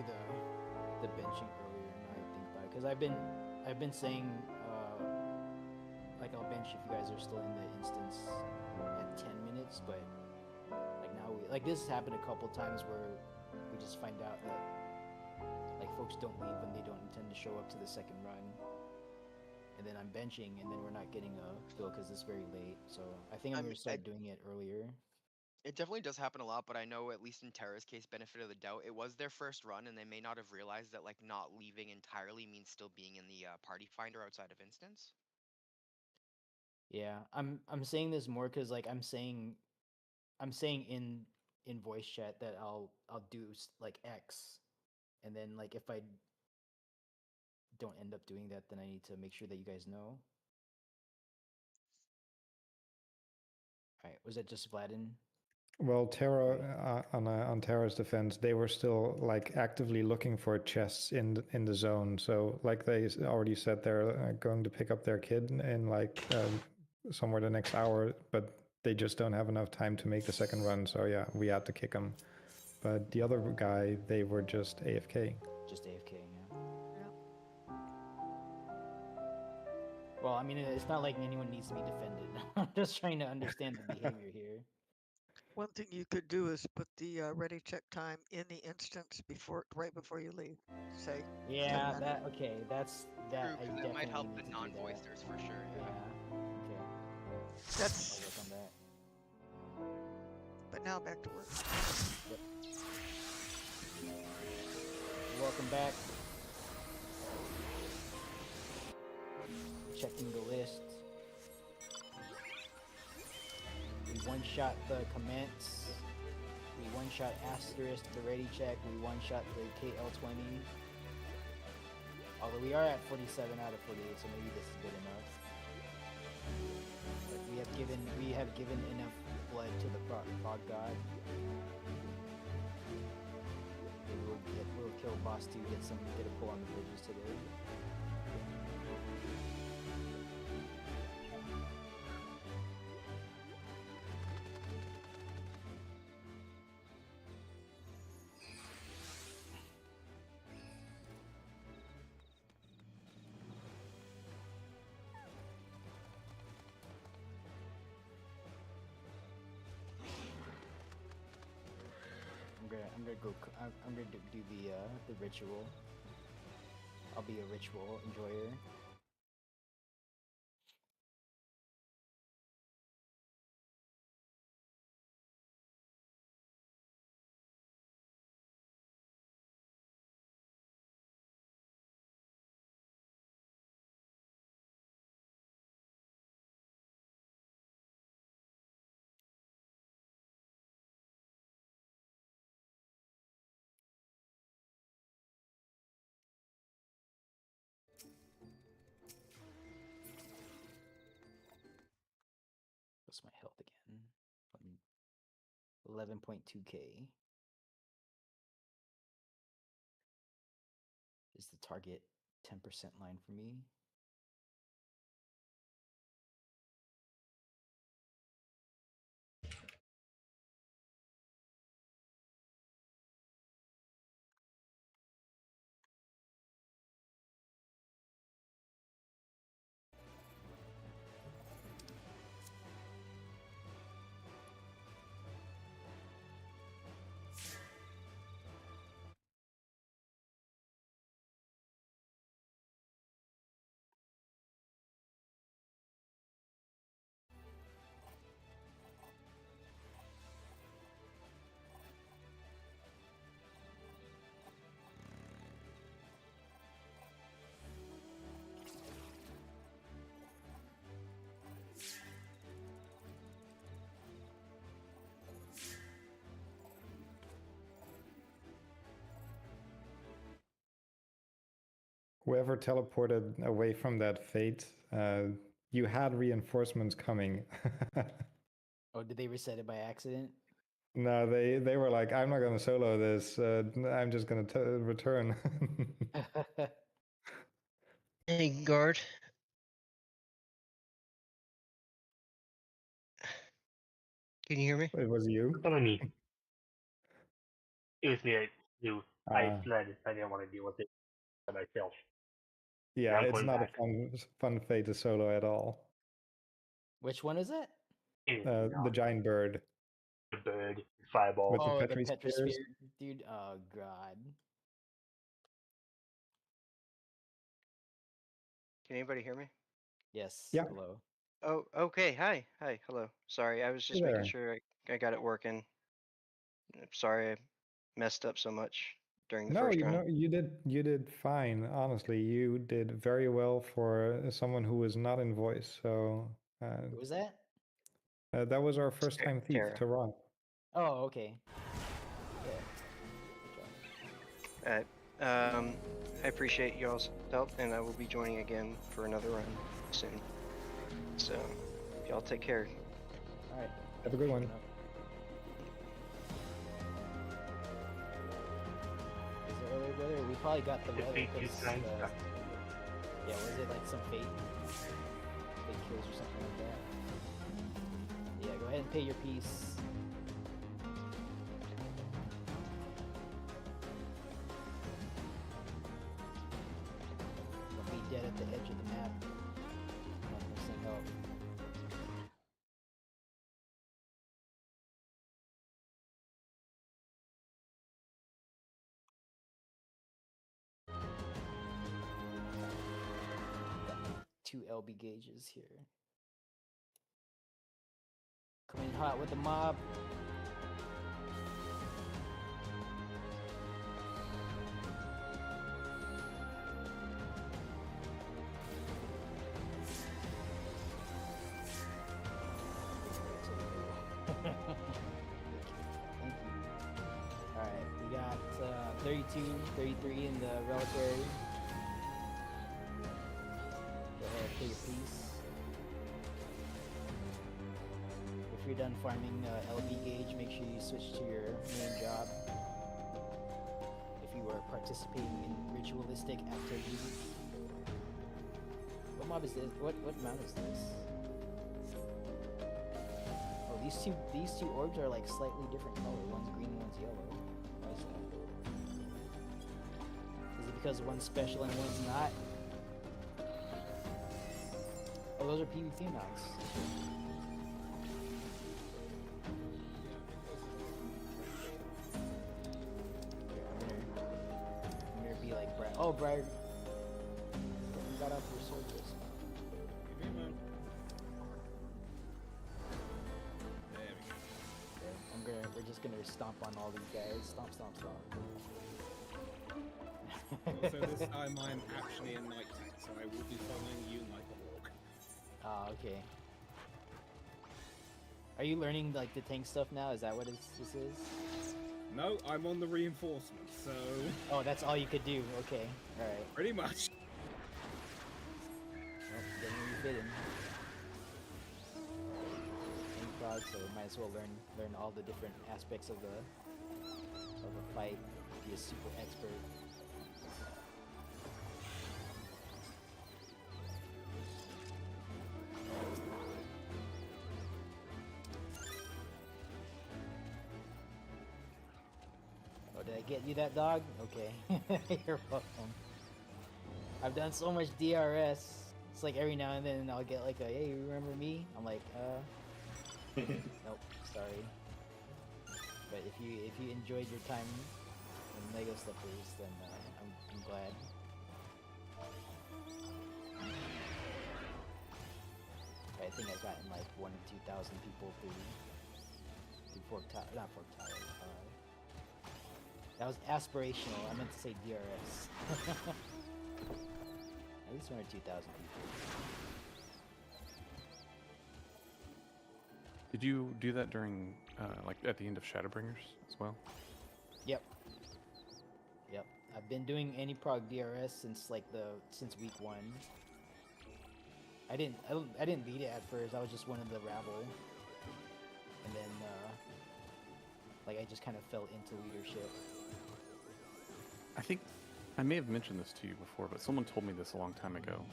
the benching earlier now I think about it, because I've been saying like I'll bench if you guys are still in the instance at 10 minutes, but like now this has happened a couple times where we just find out that like folks don't leave when they don't intend to show up to the second run. And then I'm benching, and then we're not getting a fill because it's very late. So I think I'm gonna start doing it earlier. It definitely does happen a lot, but I know at least in Terra's case, benefit of the doubt, it was their first run, and they may not have realized that like not leaving entirely means still being in the party finder outside of instance. Yeah, I'm saying this more because like I'm saying in voice chat that I'll do like X, and then like if I don't end up doing that, then I need to make sure that you guys know. All right, was that just Vladin? Well, Terra, on Terra's defense, they were still like actively looking for chests in the zone. So, like they already said, they're going to pick up their kid in like somewhere the next hour, but they just don't have enough time to make the second run. So yeah, we had to kick them. But the other guy, they were just AFK. Just AFK, yeah. Yeah. Well, I mean, it's not like anyone needs to be defended. I'm just trying to understand the behavior here. One thing you could do is put the ready check time in the instance right before you leave. Say. Yeah, 10 that okay. That's that. True, I because that definitely might help need the to do that. non-voicers for sure. Yeah. Yeah. Okay. That's. I'll work on that. But now back to work. Yep. Welcome back. Checking the list. We one-shot the commence. We one-shot asterisk the ready check. We one-shot the KL20. Although we are at 47 out of 48, so maybe this is good enough. But we have given enough blood to the prog god. We'll kill boss 2, get a pull on the bridges today. I'm gonna go. I'm gonna do the ritual. I'll be a ritual enjoyer. What's my health again? 11.2k is the target 10% line for me. Whoever teleported away from that fate, you had reinforcements coming. Oh, did they reset it by accident? No, they were like, I'm not gonna solo this. I'm just gonna return. Hey, guard. Can you hear me? It was you. Follow me. It was me. I Ah, fled. I didn't want to deal with it by myself. Now yeah, I'm it's going not a back. fun fate to solo at all. Which one is it? It is The not giant bird the bird, fireball. with the Oh, the Petri Petrosphere, spears. dude. Oh god. Can anybody hear me? Yes. Yeah. Hello. Oh, okay. Hi. Hi. Hello. Sorry, I was Hey just making there. sure I got it working. I'm sorry I messed up so much during the No, first round. you did fine. Honestly, you did very well for someone who was not in voice. So Who was that? that was our first time thief, Tara. Tehran. Oh, okay. Yeah. Good job. I appreciate y'all's help, and I will be joining again for another run soon. So, y'all take care. All right. Have a good one. Is it early weather? We probably got the weather Defeat because is trying to yeah, was it like some fate kills or something like that? Yeah, go ahead and pay your piece. Don't be dead at the edge of the map. Not missing help. Two LB gauges here. Coming hot with the mob. Thank you. Alright, we got 32, 33 in the reliquary. Go ahead, pay your piece. If you're done farming LB gauge, make sure you switch to your main job. If you participating in ritualistic activities. What mob is this? What mount is this? Oh, these two orbs are like slightly different color. One's green, one's yellow. Why is that? Is it because one's special and one's not? Oh, those are PvP mounts. I'm gonna be like Brad. Oh, Brad. You got off your sword just now. Give me a moment. There we go. We're just gonna stomp on all these guys. Stomp, stomp, stomp. Also, this time I'm actually in night tech, so I will be following you like a hawk. Ah, okay. Are you learning like the tank stuff now? Is that what this is? No, I'm on the reinforcement, so... Oh, that's all you could do. Okay, alright. Pretty much. Well, getting refitted. Tank prod, so might as well learn all the different aspects of the fight. Be a super expert. Oh, did I get you that dog? Okay. You're welcome. I've done so much DRS. It's like every now and then I'll get like a, hey, you remember me? I'm like, nope, sorry. But if you enjoyed your time in Lego Slippers, then I'm glad. I think I've gotten like 1,000 or 2,000 people through Fork Tower, not Fork Tower. That was aspirational. I meant to say DRS. At least 1,000 or 2,000 people. Did you do that during, like, at the end of Shadowbringers as well? Yep. Yep. I've been doing any-prog DRS since week 1. I didn't lead it at first. I was just one of the rabble, and then like I just kind of fell into leadership. I think I may have mentioned this to you before, but someone told me this a long time ago.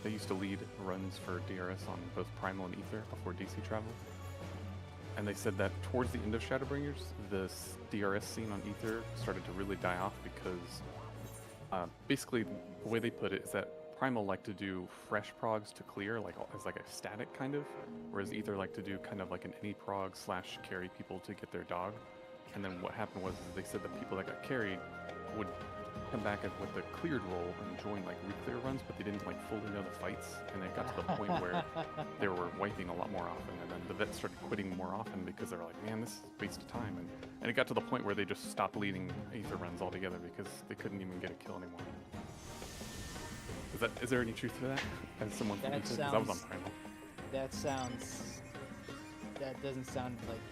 They used to lead runs for DRS on both Primal and Ether before DC travel. And they said that towards the end of Shadowbringers, the DRS scene on Ether started to really die off because basically the way they put it is that Primal like to do fresh progs to clear, like as like a static kind of, whereas Ether like to do kind of like an any prog / carry people to get their dog. And then what happened was they said that people that got carried would come back with the cleared role and join like re-clear runs, but they didn't like fully know the fights, and it got to the point where they were wiping a lot more often, and then the vets started quitting more often because they were like, man, this is a waste of time, and it got to the point where they just stopped leading Aether runs altogether because they couldn't even get a kill anymore. Is there any truth to that? As someone from Aether, because I was on Primal. That doesn't sound accurate.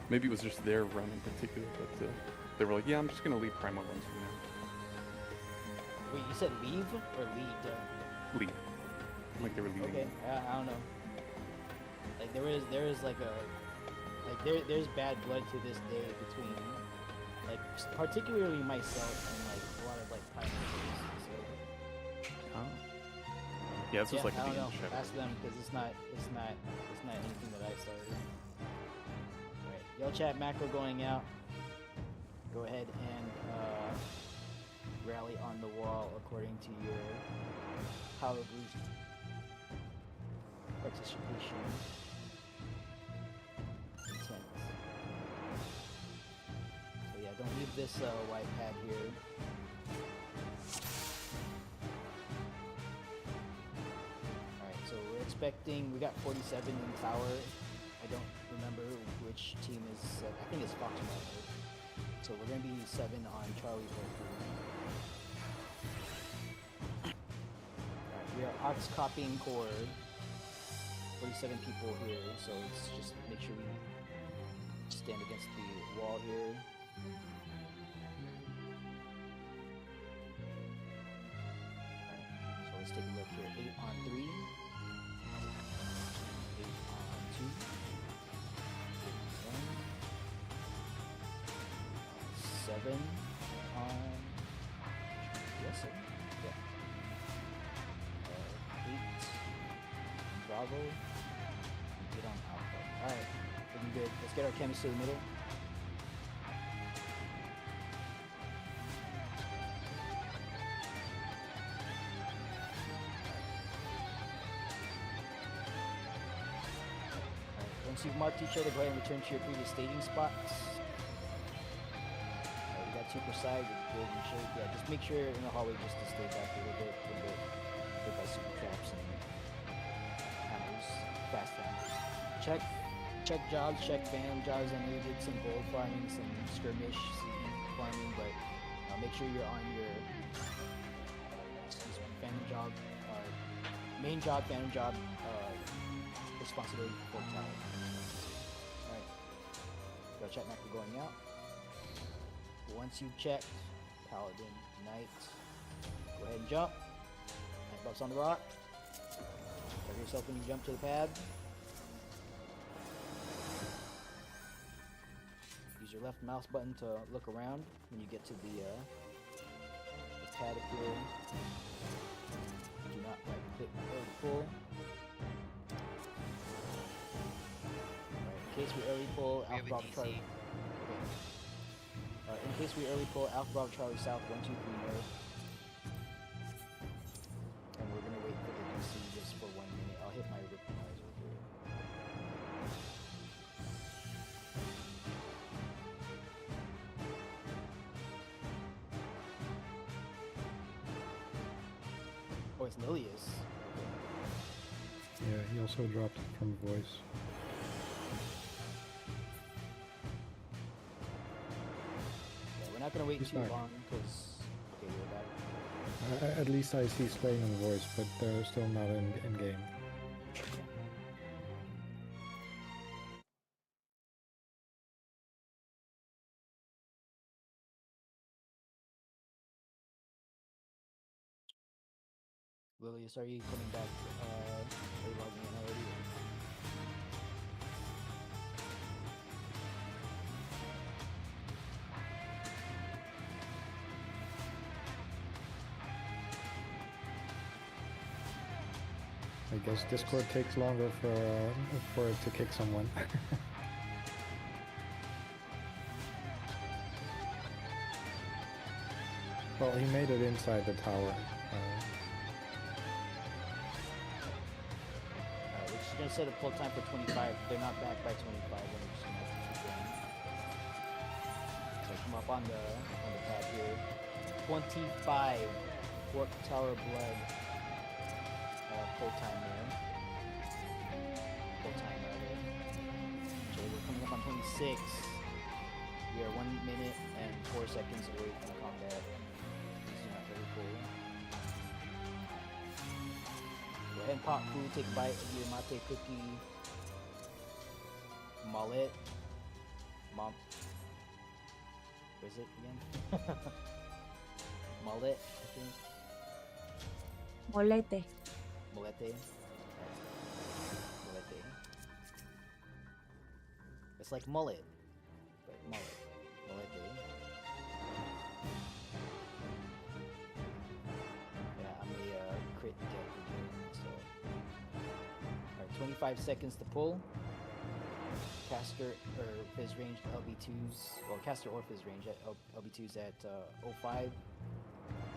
Maybe it was just their run in particular, but they were like, yeah, I'm just gonna leave Primal runs for now. Wait, you said leave or lead? Leave. Like they were leaving. Okay, I don't know. Like there's there's bad blood to this day between, like, particularly myself and like a lot of like Primal players. So. Oh. Yeah, this was like I don't know. Ask them because it's not anything that I started. Alright, Yell Chat macro going out. Go ahead and rally on the wall according to your power boost participation intent. So yeah, don't leave this white pad here. So we're expecting, we got 47 in tower. I don't remember which team is, I think it's Fox Market. So we're going to be 7 on Charlie Volker. Alright, we are Ox copying core. 47 people here, so let's just make sure we stand against the wall here. Alright, so let's take a look here. 8 on 3. 8 on 2. 1. 7 on yes, 7. Yeah. 8 on Bravo. And 8 on Alpha. Alright, looking good. Let's get our chemists to the middle. Once you've marked each other, go ahead and return to your previous staging spots. We got 2 per side, we're good in shape. Yeah, just make sure in the hallway just to stay back a little bit. Hit by super traps and hammers, fast hammers. Check jobs, check phantom jobs. I know you did some gold farming, some skirmish CE farming, but make sure you're on your phantom job, main job, phantom job, responsibility for Fork Tower. Alright. Go check Knuckle going out. Once you've checked, Paladin, Knight, go ahead and jump. Knight buffs on the rock. Cover yourself when you jump to the pad. Use your left mouse button to look around when you get to the pad up here. Do not right click or pull. In case we early pull Alpha Bravo Charlie. Okay. In case we early pull Alpha Bravo Charlie South 123 North. And we're gonna wait for the DC just for 1 minute. I'll hit my Riptilizer here. Oh, it's Lilius. Yeah, he also dropped it from voice. Not gonna wait too long because okay, you're back. At least I see Slaying on voice, but they're still not in game. Lilius, are you coming back? Are you logging in already? I guess Discord takes longer for it to kick someone. Well, he made it inside the tower. We're just gonna set a pull time for 25. They're not back by 25. Then we're just gonna have to keep going. So come up on the pad here. 25 Fork Tower Blood. Full time there. Full time rather. Okay, we're coming up on 26. We are 1 minute and 4 seconds away from combat. This is not very cool. Go ahead and pop food, take a bite of your mate cookie. Mullet. Mom. What is it again? Mullet, I think. Molete. Molete. Molete. It's like mullet, but mullet. Molete. Yeah, I'm a crit deck again, so. Alright, 25 seconds to pull. Caster or Fizz range LB2s, well, caster or Fizz range at LB2s at 05,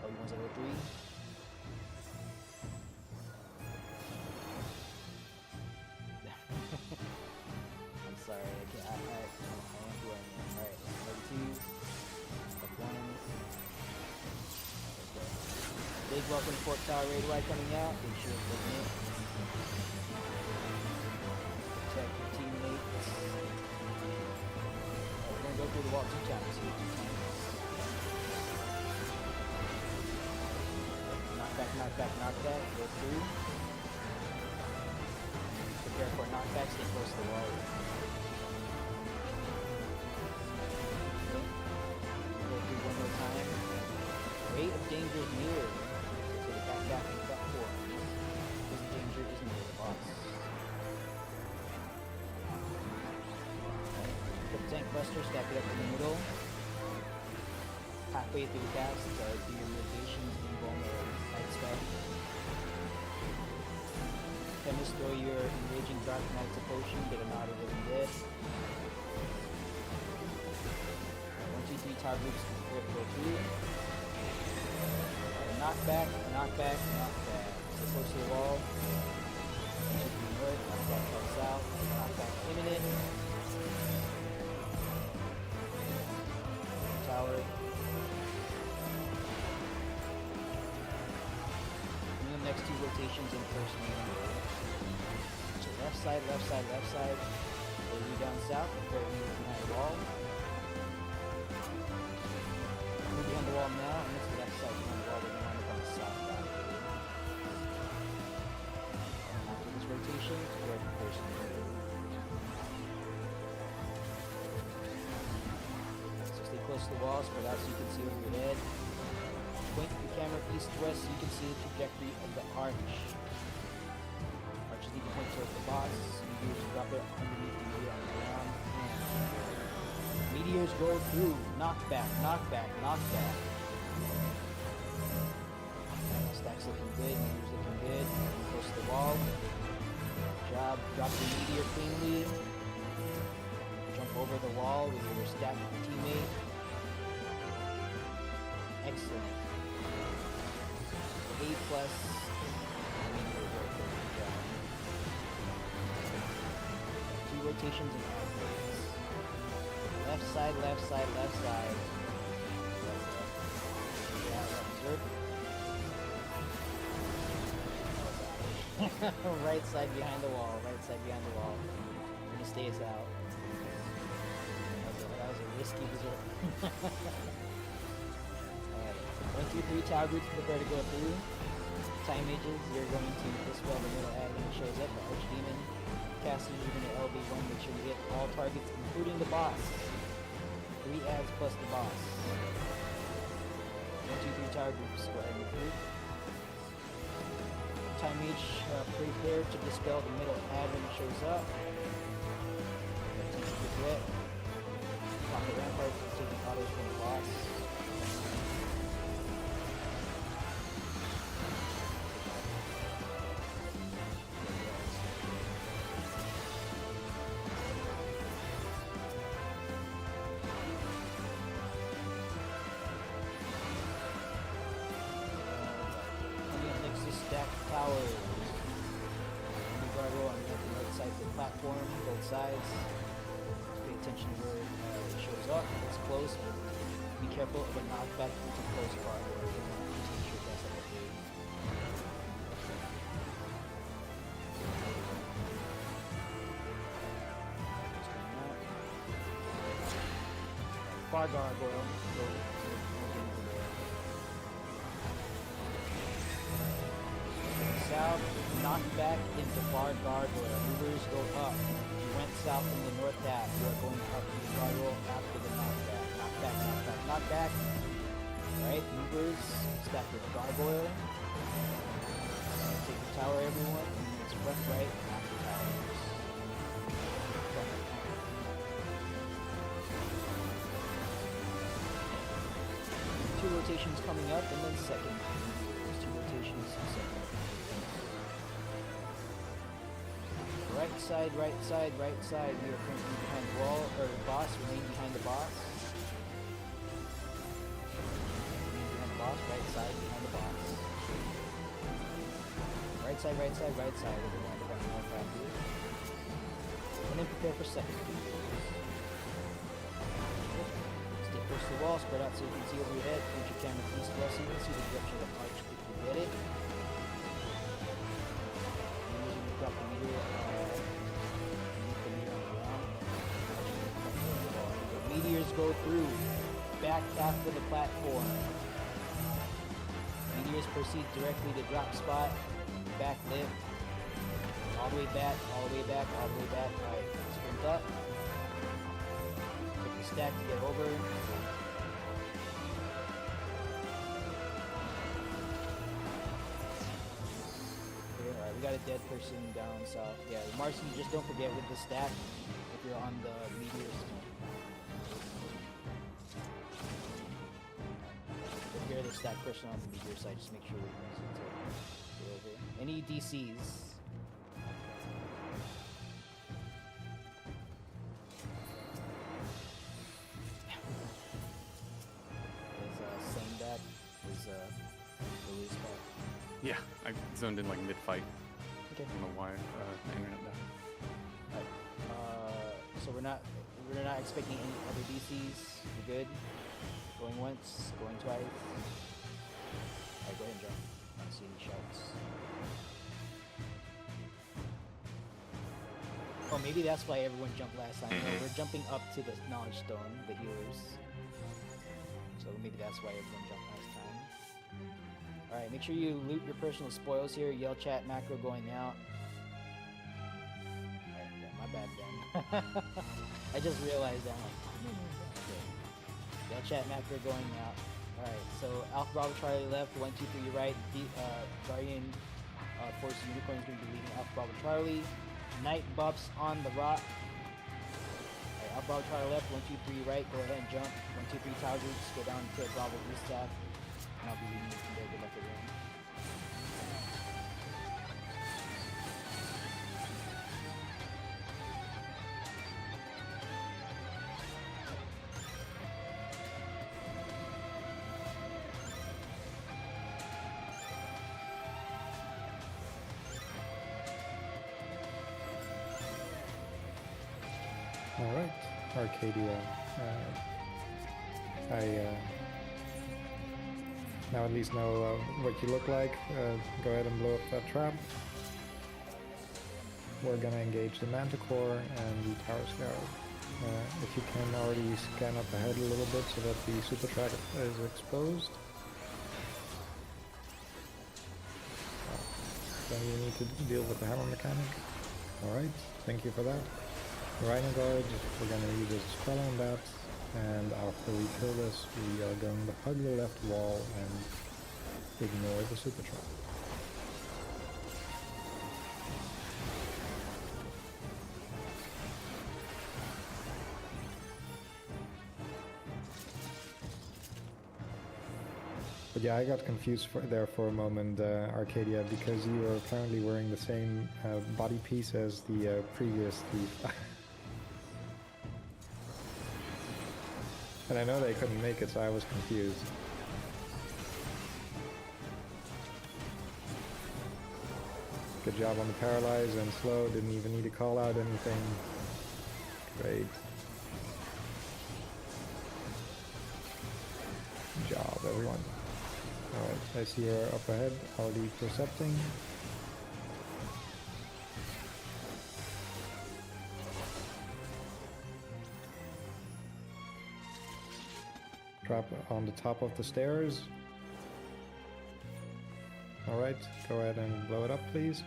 LB1s at 03. I'm sorry, I can't. I am who I am. Alright, LB2s, LB1s. Okay. Big welcome to Fork Tower Raid Y coming out. Make sure it's looking it. Protect your teammates. We're gonna go through the wall 2 times here. 2 times. Knockback, knockback, knockback. Go through. Prepare for a knockback. Stay close to the wall. Go through 1 more time. Rate of danger is near. So the back and back forward. This danger is near the boss. Put the tank buster, stack it up in the middle. halfway through cast, do your mitigations, invulnerable, light spell. Chemist, throw your enraging dark knight's a potion, get him out of living dead. 1, 2, 3 tower groups prepare to go through. Knock back, knock back, knock back. Stay close to the wall. 1, 2, 3 north, knock back, knock south, knock back imminent. Tower. And the next 2 rotations in first meeting. So left side, left side, left side. They move down south, prepare to move behind the wall. Move behind the wall now, and it's the left side behind the wall. We're going to wind up on the south side. After this rotation, prepare for first meeting. Stay close to the wall, spread out so you can see over your head. Point your camera east to west so you can see the trajectory of the arch. Arches need to point towards the boss. Meteors drop it underneath the meteor on the ground. Meteors go through. Knock back, knock back, knock back. Stack's looking good, meteor's looking good. Close to the wall. Good job. Drop your meteor cleanly. Jump over the wall with your stacked teammate. Excellent. A+. Two rotations and outwards. Left side, left side, left side. Yeah, observe. Right side behind the wall, right side behind the wall. We're gonna stay us out. That was a risky resort. Alright. 1, 2, 3 tower groups prepare to go through. Time mages, you're going to dispel the middle ad when it shows up. The archdemon casters, you're going to elevate 1, make sure you hit all targets, including the boss. 3 ads plus the boss. 1, 2, 3 tower groups, go ahead and recruit. Time mage, prepare to dispel the middle ad when it shows up. Takes a good wet. Pop the rampart, taking autos from the boss. Towers. New guardrail on the left and right side of the platform, both sides. Pay attention to where it shows up. It's close. Be careful of a knockback into close guardrail. Just make sure that's up okay. Far gargoyle. South, knock back into far gargoyle. Movers go up. You went south from the north half. You are going up to the gargoyle after the knockback. Knock back, knock back, knock back. Alright, movers, stack with gargoyle. Take the tower, everyone. And it's left, right, after towers. Two rotations coming up, and then second. There's 2 rotations, second. Right side, right side, right side. We are currently behind the wall, or the boss. Remain behind the boss. Remain behind the boss. Right side, behind the boss. Right side, right side, right side. We're going to run more factory. And then prepare for second. Stay close to the wall. Spread out so you can see over your head. Point your camera east west so you can see the direction of the arch if you get it. Drop the meteor. Meteors go through. Back after the platform. Meteors proceed directly to drop spot. Back lip. All the way back, all the way back, all the way back. Alright, sprint up. Take the stack to get over. Alright, we got a dead person down south. Yeah, Marcy, just don't forget with the stack if you're on the meteors. sure to stack person on the meteor side. Just make sure we use it to get over. Any DCs? Is Sane back? Is Louise back? Yeah, I zoned in like mid-fight. Okay. I don't know why my internet died. Alright. So we're not expecting any other DCs. We're good. Going once, going twice. Alright, go ahead and jump. I don't see any shouts. Oh, maybe that's why everyone jumped last time. No, we're jumping up to the knowledge stone, the healers. So maybe that's why everyone jumped last time. Alright, make sure you loot your personal spoils here. Yell chat macro going out. Alright, yeah, my bad then. I just realized that. I'm like, okay. Yell chat macro going out. Alright, so Alpha Bravo Charlie left, 1, 2, 3 right. Guardian Force Unicorn is going to be leading Alpha Bravo Charlie. Night buffs on the rock. Alright, Alpha Bravo Charlie left, 1, 2, 3 right. Go ahead and jump. 1, 2, 3 tower groups. Go down to Bravo Blue Staff. And I'll be leading you from there. Good luck everyone. Alright, Arcadia. I now at least know what you look like. Go ahead and blow up that trap. We're gonna engage the Manticore and the Tower Scout. If you can already scan up ahead a little bit so that the super track is exposed. Then you need to deal with the hammer mechanic. Alright, thank you for that. Rhino Guard, we're going to use a spell on that, and after we kill this, we are going to hug the left wall and ignore the super trap. But yeah, I got confused there for a moment, Arcadia, because you are apparently wearing the same body piece as the previous thief. And I know they couldn't make it, so I was confused. Good job on the paralyze and slow, didn't even need to call out anything. Great. Good job, everyone. Alright, I see you're up ahead, already percepting. Drop on the top of the stairs. Alright, go ahead and blow it up, please.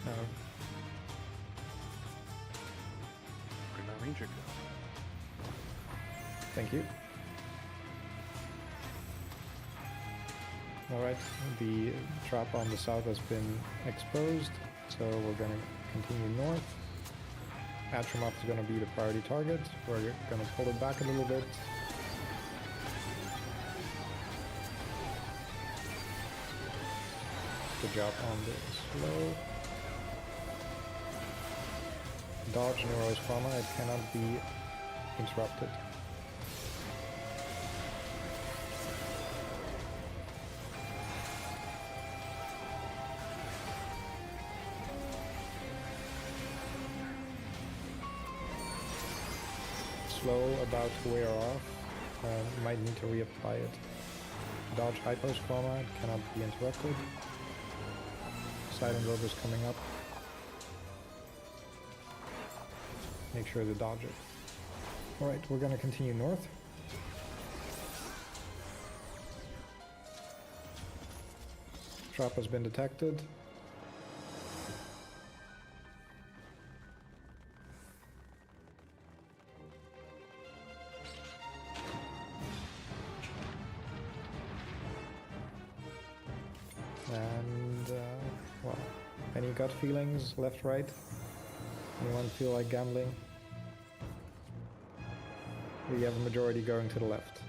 Where'd my ranger go? Thank you. Alright, the trap on the south has been exposed, so we're going to continue north. Atromoth is going to be the priority target. We're going to pull it back a little bit. Good job on the slow. Dodge Neuro's Trauma, it cannot be interrupted. Slow about to wear off, might need to reapply it. Dodge Hypos Chroma, it cannot be interrupted. Silent Orb is coming up. Make sure to dodge it. Alright, we're gonna continue north. Trap has been detected. And, well, any gut feelings, left, right? Anyone feel like gambling? We have a majority going to the left.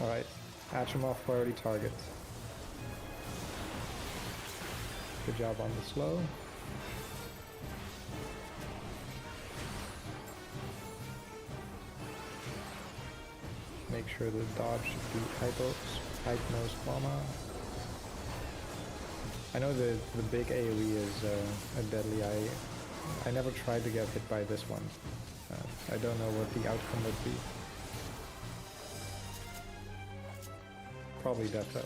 Alright, Achimov priority target. Good job on the slow. Make sure the dodge should be hypno squama. I know the big AoE is deadly. I never tried to get hit by this one. I don't know what the outcome would be. Probably death though.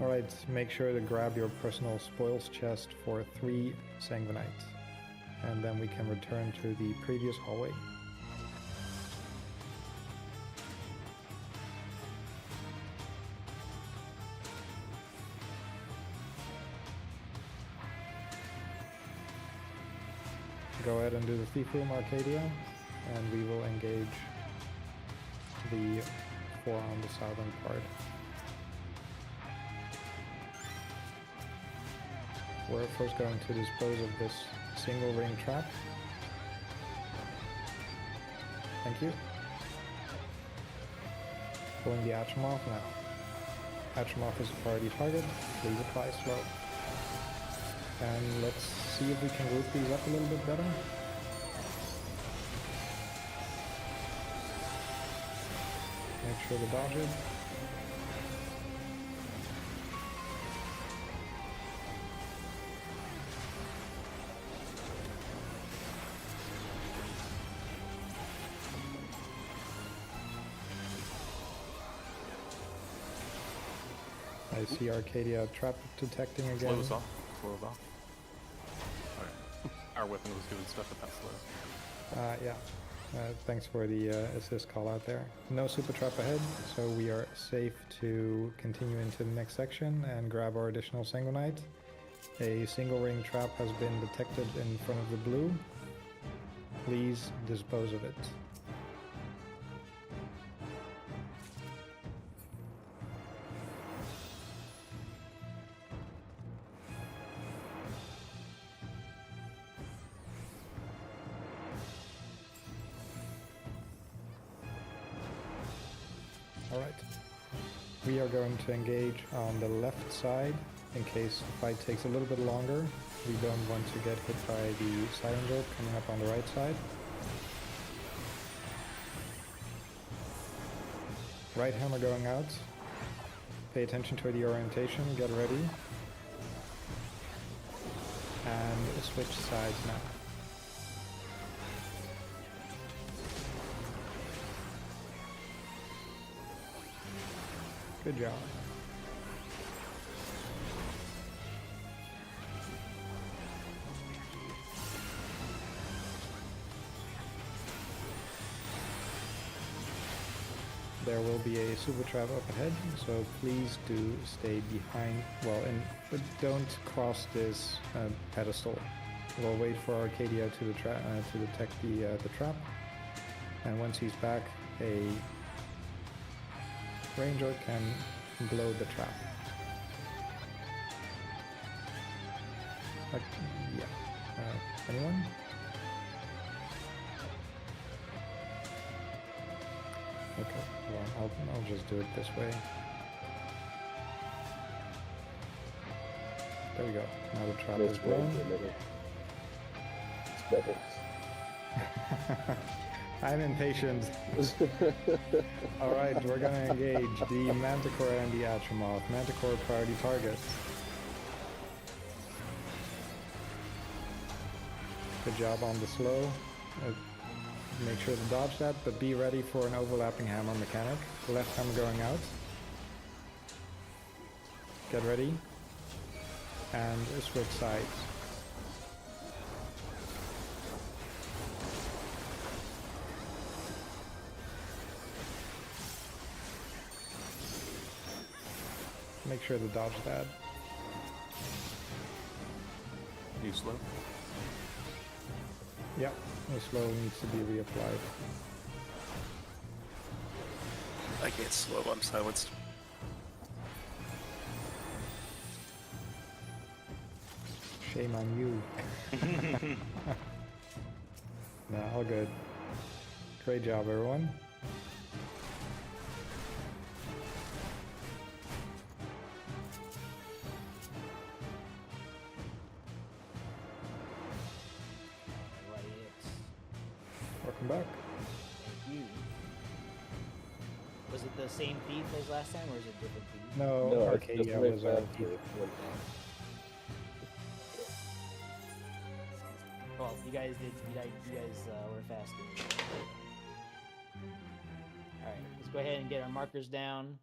Alright, make sure to grab your personal spoils chest for 3 Sanguinite. And then we can return to the previous hallway. Go ahead and do the Thief Room Arcadia, and we will engage the 4 on the southern part. We're first going to dispose of this single ring trap. Thank you. Pulling the Achimov now. Achimov is a priority target. Please apply slow. And let's see if we can group these up a little bit better. Make sure to dodge it. I see Arcadia trap detecting again. Slows off. Slows off. Okay. Our weapon was doing stuff at that slow. Yeah. Thanks for the assist call out there. No super trap ahead, so we are safe to continue into the next section and grab our additional Sanguinite. A single ring trap has been detected in front of the blue. Please dispose of it. Alright, we are going to engage on the left side in case the fight takes a little bit longer. We don't want to get hit by the Siren Jolt coming up on the right side. Right hammer going out. Pay attention to the orientation, get ready. And switch sides now. Good job. There will be a super trap up ahead, so please do stay behind. Well, and don't cross this pedestal. We'll wait for Arcadia to detect the trap, and once he's back, a Ranger can blow the trap. Yeah. Anyone? Okay, well, I'll just do it this way. There we go. Now the trap is blown. It's better. I'm impatient. Alright, we're gonna engage the Manticore and the Achimov. Manticore priority target. Good job on the slow. Make sure to dodge that, but be ready for an overlapping hammer mechanic. Left hammer going out. Get ready. And switch sides. Make sure to dodge that. You slow? Yep, the slow needs to be reapplied. I can't slow, I'm silenced. Shame on you. No, all good. Great job, everyone. Welcome back. Thank you. Was it the same thief as last time, or is it a different thief? No, No, it's just Arcadia way was our faster. thief. Well, you guys were faster. Alright, let's go ahead and get our markers down.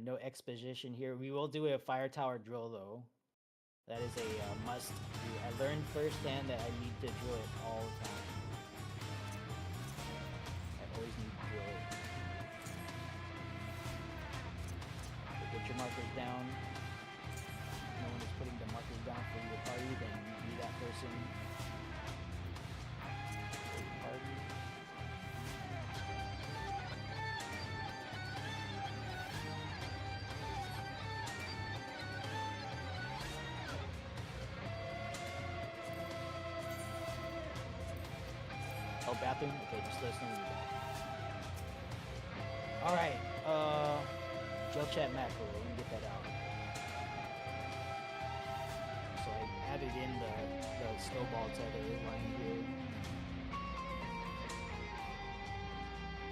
No exposition here. We will do a fire tower drill, though. That is a must do. I learned firsthand that I need to drill it all the time. I always need to drill it. So get your markers down. If no one is putting the markers down for your party, then you be that person. For your party. Oh, bathroom? Okay, just let us know when you're back. Alright, jail chat macro, let me get that out. So I added in the snowball tether line here.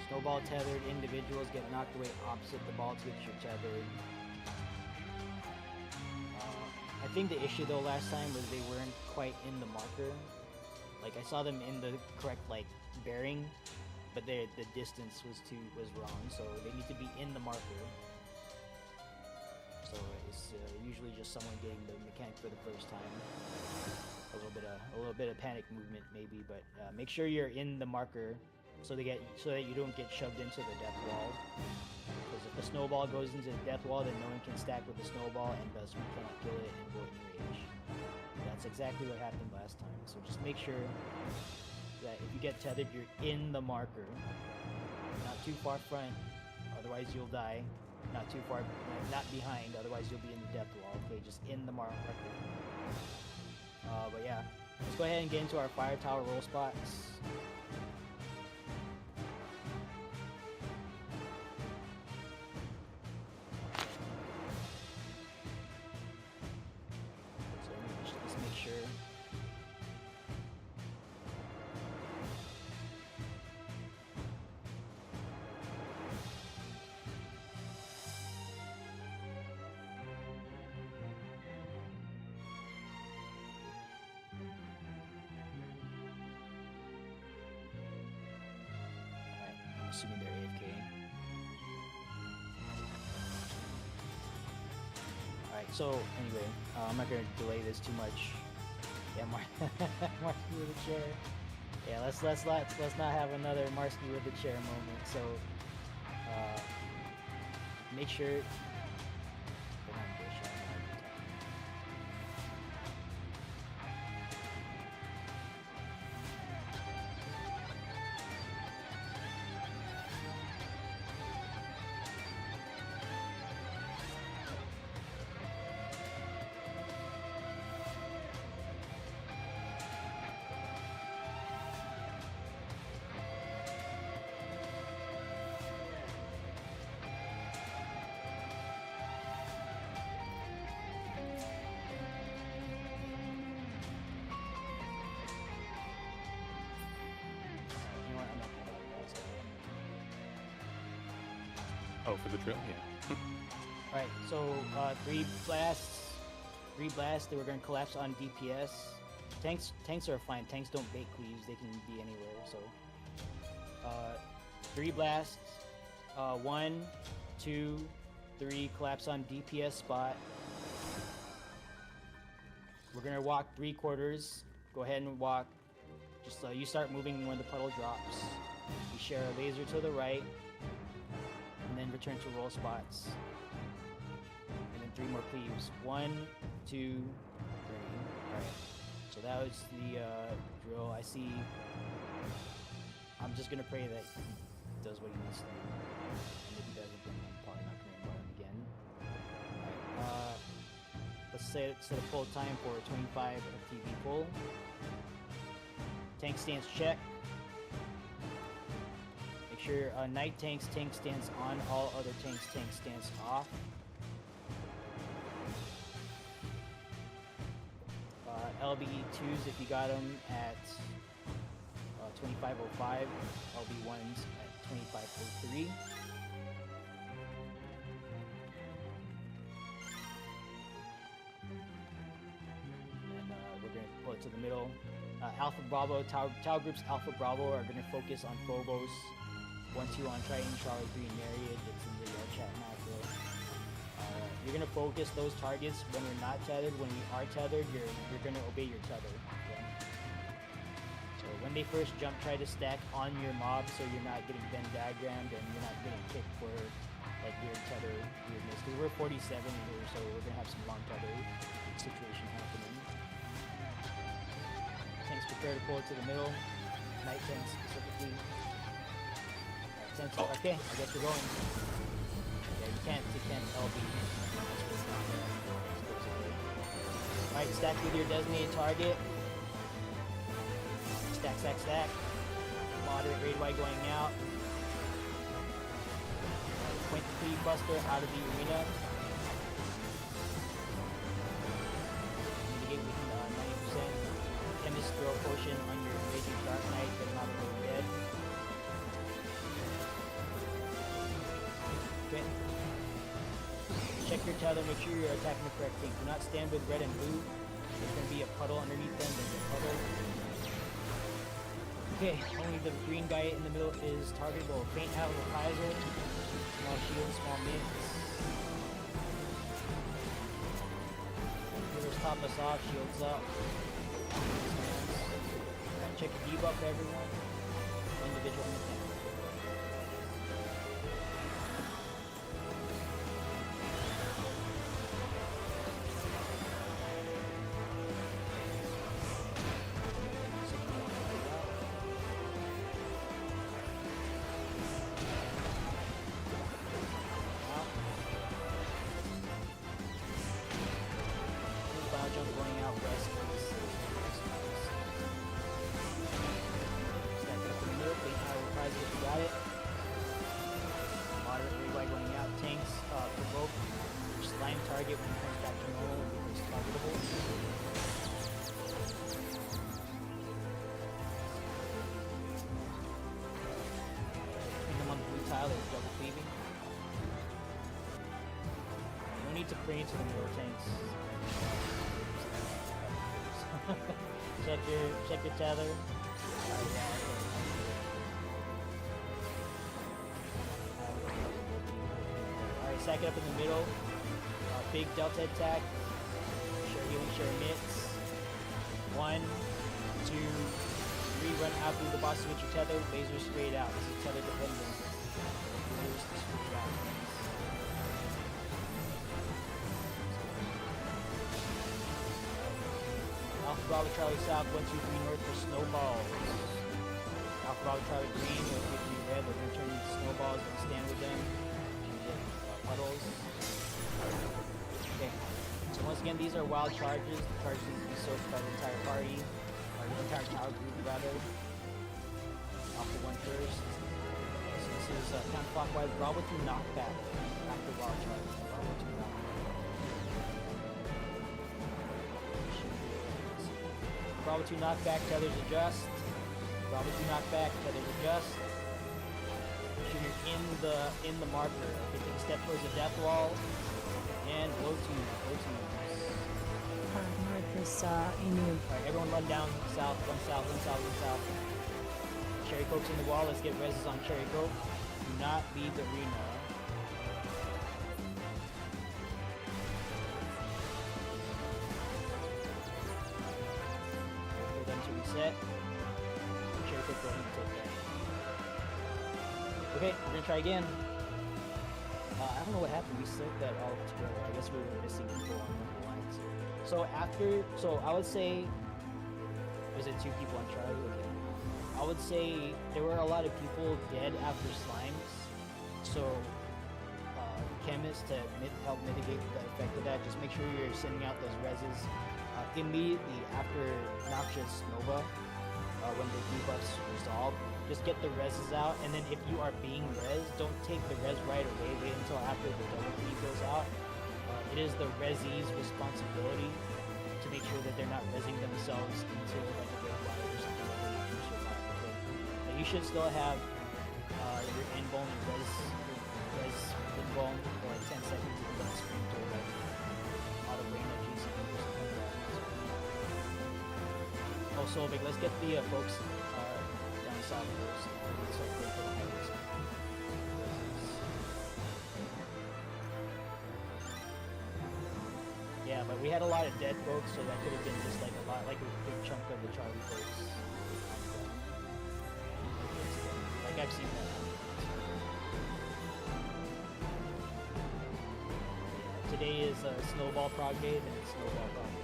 Snowball tethered individuals get knocked away opposite the ball to get your tethered. I think the issue though last time was they weren't quite in the marker. Like I saw them in the correct like bearing, but the distance was wrong. So they need to be in the marker. So it's usually just someone getting the mechanic for the first time. A little bit of panic movement maybe, but make sure you're in the marker so that you don't get shoved into the death wall. Because if the snowball goes into the death wall, then no one can stack with the snowball, and thus we cannot kill it and go in rage. That's exactly what happened last time. So just make sure that if you get tethered, you're in the marker, not too far front, otherwise you'll die. Not too far, not behind, otherwise you'll be in the death wall. Okay, just in the marker. But yeah, let's go ahead and get into our fire tower roll spots. So let's make sure. I'm assuming they're AFK. Alright, so anyway, I'm not gonna delay this too much. Yeah, Marsky with a chair. Yeah, let's not have another Marsky with a chair moment. So make sure they're not bush, I don't know what they're talking You know what? I'm not gonna do that, so. Oh, for the drill, yeah. Alright, so 3 blasts, they were gonna collapse on DPS. Tanks are fine. Tanks don't bait cleaves, they can be anywhere, so 3 blasts, 1, 2, 3, collapse on DPS spot. We're gonna walk 3/4. Go ahead and walk. Just you start moving when the puddle drops. You share a laser to the right, and then return to roll spots. And then 3 more cleaves. 1, 2, 3. Alright. So that was the drill. I see. I'm just gonna pray that he does what he needs to do. And if he doesn't, then I'm probably not gonna invite him again. Alright. Let's set a pull time for 25 FTV pull. Tank stance check. Make sure Knight tanks tank stance on, all other tanks tank stance off. LB2s if you got them at 2505, LB1s at 2503. And we're going to pull it to the middle. Alpha Bravo, Tau groups Alpha Bravo are going to focus on Phobos. 1-2 on Triton, Charlie 3 Myriad. It's in the chat macro. You're going to focus those targets when you're not tethered. When you are tethered, you're going to obey your tether. Okay? So when they first jump, try to stack on your mob so you're not getting Venn diagrammed and you're not getting kicked for like weird tether weirdness. Because we're 47 here, so we're going to have some long tether situation happening. Tanks prepare to pull it to the middle. Night tanks specifically. Okay, I guess we're going. Yeah, you can't LB. Alright, stack with your designated target. Stack, stack, stack. Moderate raid wide going out. Point the Cleave Buster out of the arena. Mitigate with 90%. Chemist throw potion on your Raging Dark Knight, get him out of the dead. Okay. Check your tether, make sure you're attacking the correct thing. Do not stand with red and blue. There's going to be a puddle underneath them. There's a puddle. Okay, only the green guy in the middle is targetable. Faint out with Kaiser. Small shield, small mitts. Healers top us off, shields up. Check your debuff, everyone. Individual in the tank. Target when it comes back to normal and becomes targetable. Pin them on the blue tile, there's double cleaving. You don't need to pray into the middle tanks. check your tether. Alright, stack it up in the middle. Big delta attack. Share healing, share mitts. 1, 2, 3. Run out through the boss with your tether. Laser straight out. This is tether dependent. Lasers straight out. Alpha Bravo Charlie South, 1, 2, 3 North for snowballs. Alpha Bravo Charlie Green, they'll give you red. They're going to turn into snowballs. Going to stand with them. And get puddles. Okay, so once again, these are wild charges. The charges need to be soaked by the entire party, or the entire tower group, rather. Alpha 1 first. So this is counterclockwise. Bravo 2 knockback after wild charge. Bravo 2 knockback. Bravo 2 knockback, tethers adjust. Bravo 2 knockback, tethers adjust. Shooter in the marker. Okay, take a step towards the death wall. And low twos. North is immune. Alright, everyone run down south, run south, run south, run south. Cherry Coke's in the wall, let's get reses on Cherry Coke. Do not leave the arena. Wait for them to reset. Cherry Coke, go ahead and take that. Okay, we're gonna try again. I don't know what happened. We set that all together. I guess we were missing people on the lines. So I would say, was it 2 people on Charlie? Okay. I would say there were a lot of people dead after slimes. So chemist to help mitigate the effect of that. Just make sure you're sending out those reses immediately after Noxious Nova when the debuffs resolve. Just get the reses out, and then if you are being res, don't take the res right away. Wait until after the double bleed goes out. It is the resee's responsibility to make sure that they're not resing themselves into like a red wire or something like that to survive. Okay? But you should still have your invuln and res invuln for like 10 seconds if you don't sprint or like auto brain at GC or something like that. Also, big. Let's get the folks down south first. Let's start going for the high risk. Yeah, but we had a lot of dead folks, so that could have been just like a lot, like a big chunk of the Charlie folks. Like I've seen that happen. Yeah, today is Snowball Prog Day, then it's Snowball Prog Day.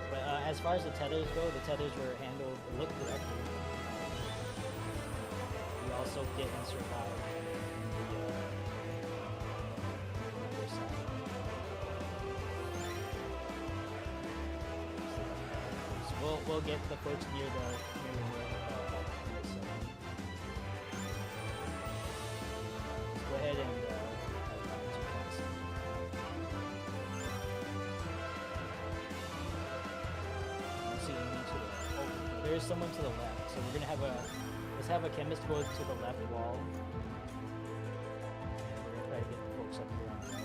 But as far as the tethers go, the tethers were handled, looked correctly. We also didn't survive. We'll get the folks near the go ahead and see enemy to the there is someone to the left, so we're gonna have let's have a chemist go to the left wall. We're gonna try to get the folks up here on the right.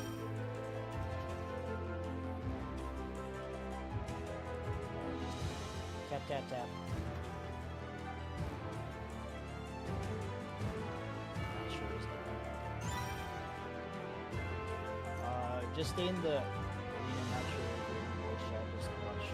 Tap, tap, tap. Not sure is that. Just stay in the arena, not sure if you're in the voice chat, just watch.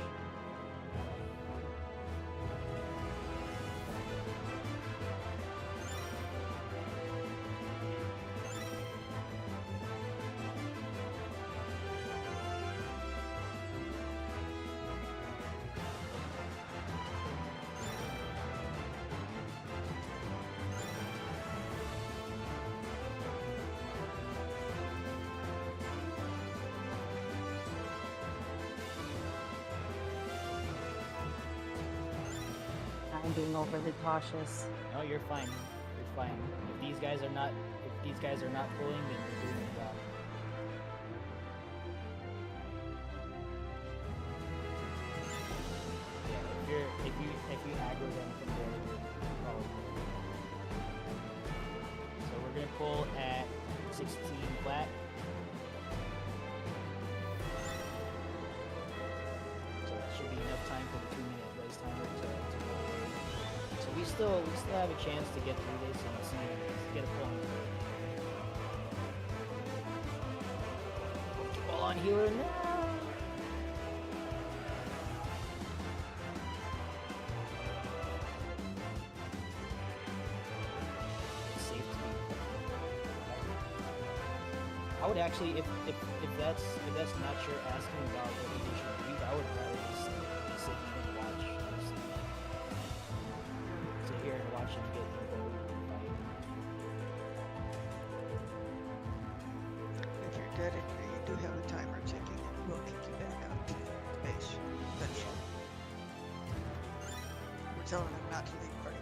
I'm being overly cautious. No, you're fine. You're fine. If these guys are not pulling, then you're doing your job. Yeah, if you aggro them from there, you're probably good. So we're gonna pull at 16 flat. So that should be enough time for the 2-minute res timer to go away. So we still have a chance to get through this and get a pull on through. Pokeball on healer now. It's safe to be. I would actually, if that's not you're asking about whether they should leave, I would rather just sit here and watch. Honestly. Sit here and watch them get invoked and fight. If you're dead in here, you do have a timer ticking and it will kick you back out to the base eventually. We're telling them not to leave party.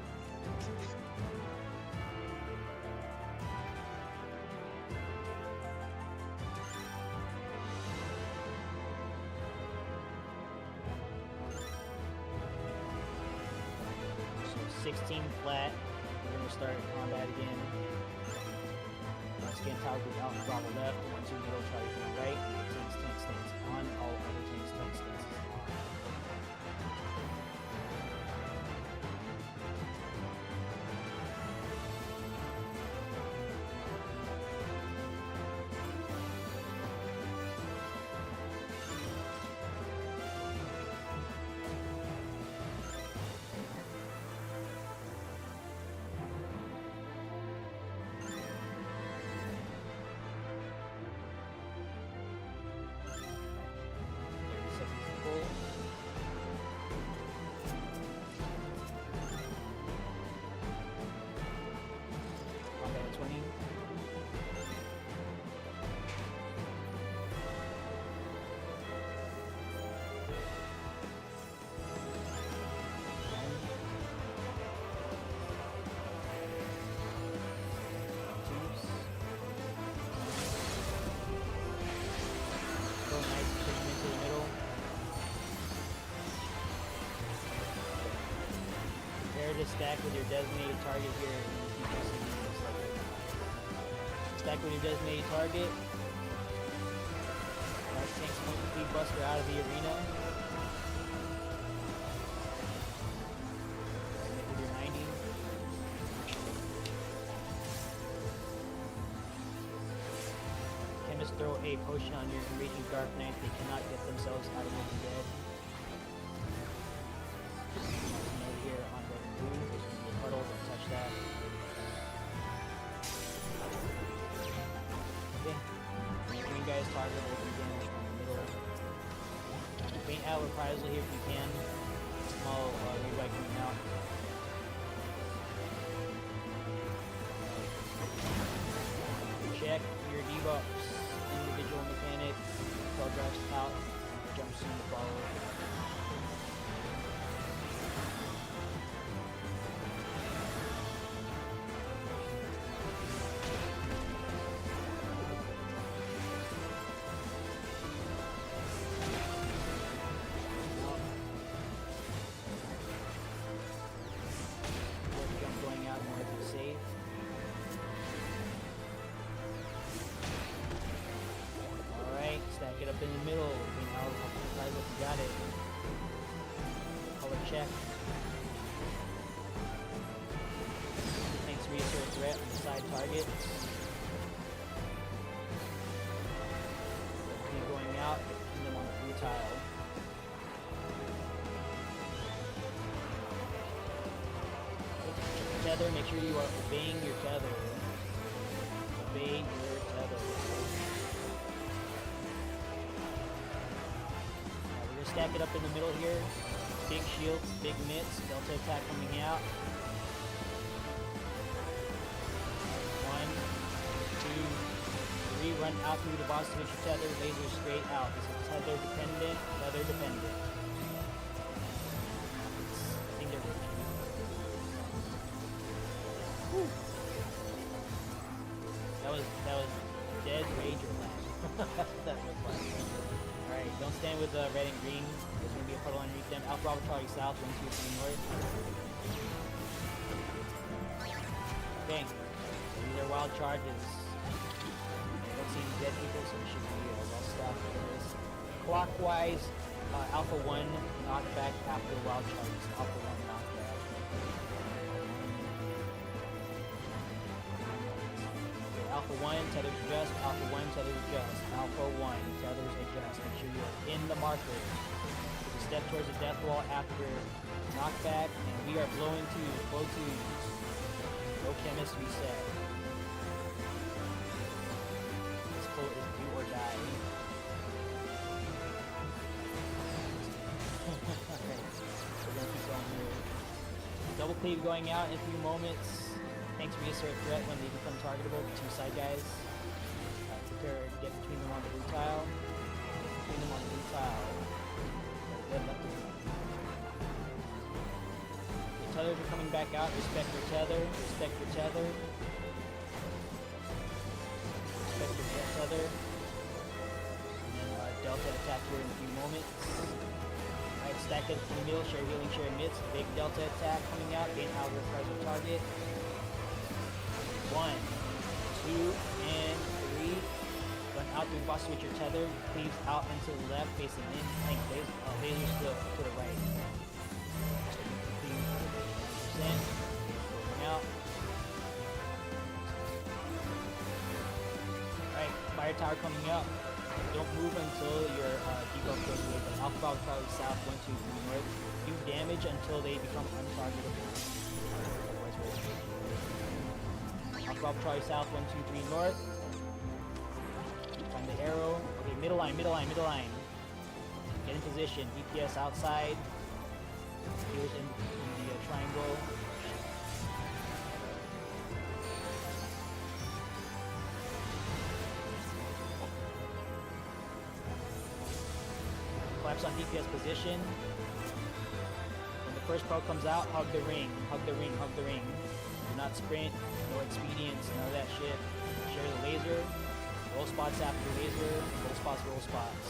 So 16 flat. We're gonna start combat again. Scan tower group out and throttle left. 1-2 middle, try to go right. Tanks on. All other tanks is on. Seconds to pull. to stack with your designated target here and keep pressing just like that. Stack with your designated target. That takes one complete buster out of the arena. With your 90. Chemists throw a potion on your Raging Dark Knight. They cannot get themselves out of Living Dead. Note here on red and blue, there's going to be a puddle, don't touch that. Okay. Green guys target open damage from the middle. Faint out reprisal here if you can. Small rewrite coming out. Check your debuffs. Individual mechanic. Telegraphs out. Jump soon to follow. Jump going out in order to be safe. Alright, stack it up in the middle. You know, if you got it. Color check. Thanks, reassert threat on the side target. Keep going out, and them on the blue tile. Tether, make sure you are obeying your tether. Obey your tether. We're gonna stack it up in the middle here. Big shields, big mitts, delta attack coming out. 1, 2, 3, run out through the boss switch your tether, laser straight out. This is tether dependent, tether dependent. I think they're working. Whew. That was dead rager lag. That was like. Alright, don't stand with red and green. There's gonna be a puddle underneath them. Alpha Bravo Charlie South, 1, 2, 3 north. Okay. These are wild charges. I don't see any dead people, so we should be well staffed for this. Clockwise, Alpha 1 knockback after wild charges. Alpha 1 knockback. Alpha 1, tethers adjust. Alpha 1, tethers adjust. Alpha 1, tethers adjust. Make sure you are in the marker. Take a step towards the death wall after knockback, and we are blowing twos. Blow twos. No chemist reset. This pull is do or die. Okay, we're gonna keep going here. Double cleave going out in a few moments. Thanks for reassert threat when they become targetable. The two side guys. Prepare to get between them on the blue tile. Get between them on the blue tile. Red left to blue. The tethers are coming back out. Respect your tether. Respect your tether. Respect your tether. And then delta attack here in a few moments. Alright, stack it in the middle. Share healing, share mitts. Big delta attack coming out. Gain out with present target. 1, 2, and 3. Run out through the boss switch your tether. Cleaves out and to the left, facing in. Flank laser still to the right. Cleave 90%. Going out. Alright, fire tower coming up. Don't move until your debuff goes away. But Alpha Bravo Charlie South, 1, 2, 3 north. Do damage until they become untargetable. Alpha Bravo Charlie South, 1, 2, 3 north. Find the arrow. Okay, middle line, middle line, middle line. Get in position. DPS outside. Here's in the triangle. Collapse on DPS position. When the first pro comes out, hug the ring. Hug the ring, hug the ring. Do not sprint. No expedience, none of that shit. Share the laser. Roll spots after laser. Roll spots, roll spots.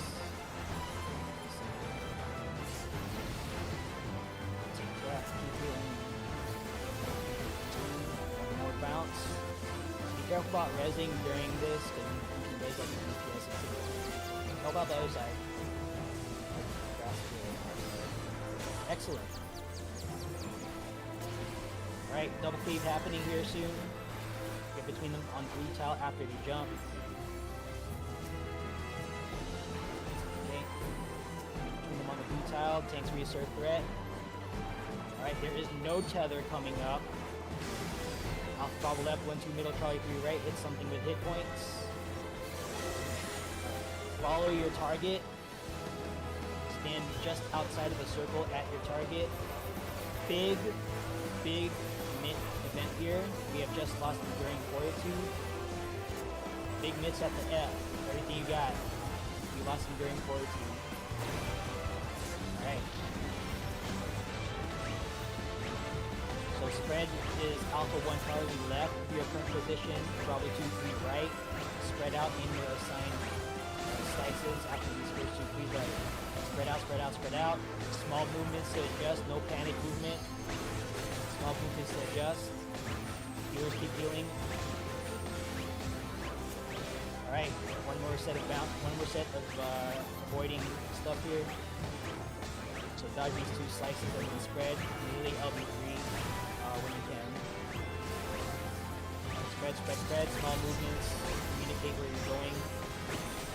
Take that. Keep healing. careful about rezzing during this, because you can res like DPS and stuff. How about the other side? Excellent. Alright, double cleave happening here soon. Get between them on 3 tile after they jump. Okay. Between them on the blue tile, tanks reassert threat. Alright, there is no tether coming up. Alpha Bravo left, 1-2 middle, Charlie 3 right, hit something with hit points. Follow your target. Stand just outside of the circle at your target. Big mid event here. We have just lost Enduring Fortitude. Big mitts at the F. Everything you got. You lost Enduring Fortitude. Alright. So spread is Alpha 1 Charlie left for your current position. Probably 2-3 right. Spread out in your assigned slices after these first 2-3 right. Spread out, spread out, spread out. Small movements to adjust, no panic movement. Small movements to adjust. Healers keep healing. Alright, one more set of avoiding stuff here. So dodge these 2 slices as we spread. Immediately LB3 when you can. Spread, spread, spread. Small movements. Communicate where you're going.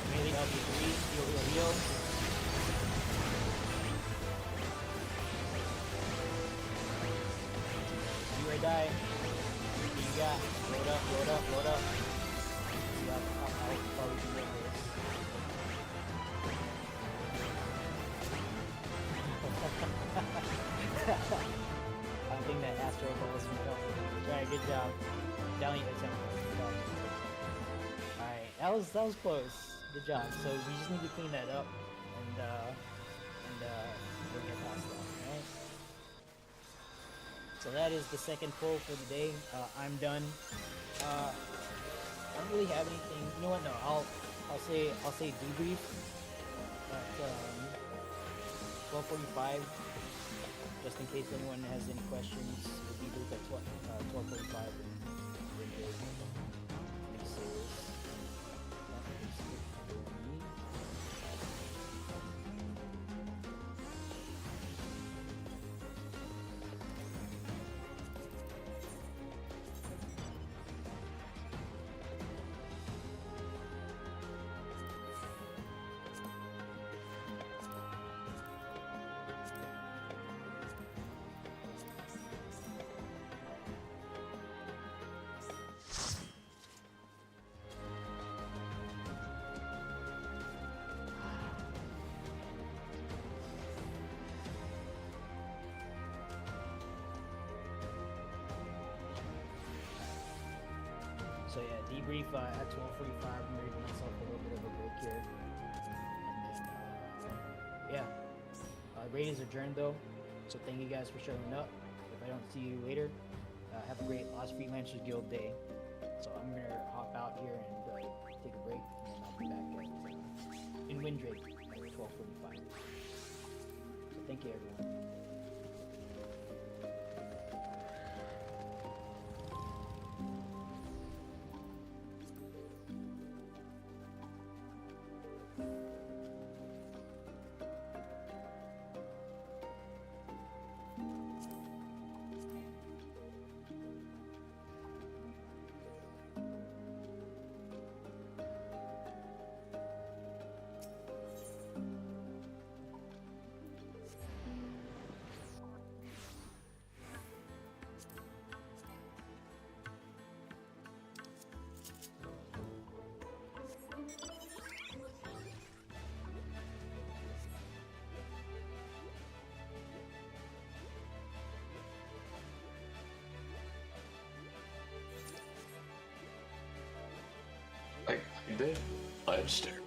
Immediately LB3. Heal, heal, heal. Die. What do you got? Load up, load up, load up. See how far we can get this. I don't think that Astro Ball is from Alright, good job. Valiant attempt. Alright, that was close. Good job. So we just need to clean that up and we'll get past that, alright? So that is the second pull for the day. I'm done. I don't really have anything. You know what? No, I'll say debrief at 12:45, just in case anyone has any questions. We'll debrief at 12:45. So yeah, debrief at 12:45. I'm gonna give myself a little bit of a break here, and then yeah, raid is adjourned though. So thank you guys for showing up. If I don't see you later, have a great Lost Freelancers Guild day. So I'm gonna hop out here and take a break, and then I'll be back in Windrake at 12:45. So thank you everyone. Like you did, Ledster.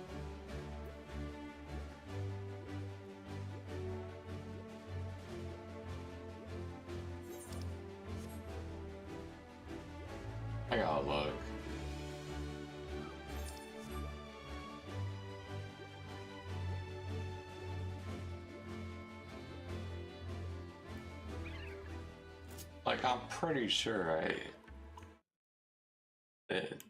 I gotta look. Like I'm pretty sure I did.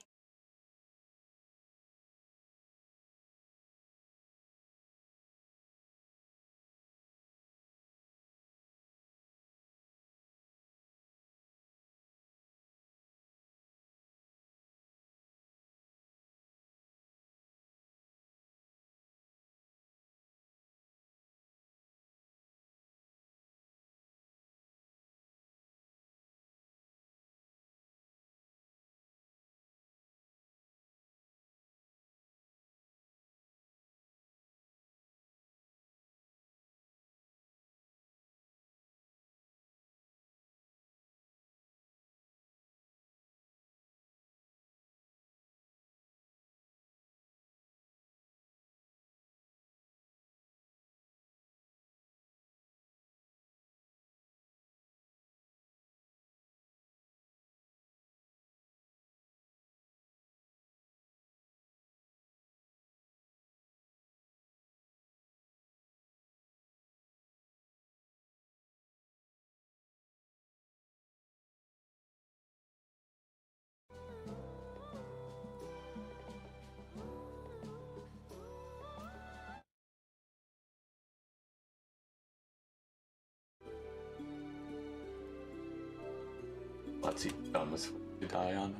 lets you bonus to die on it.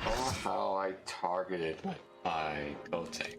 Oh, how I targeted my Gote.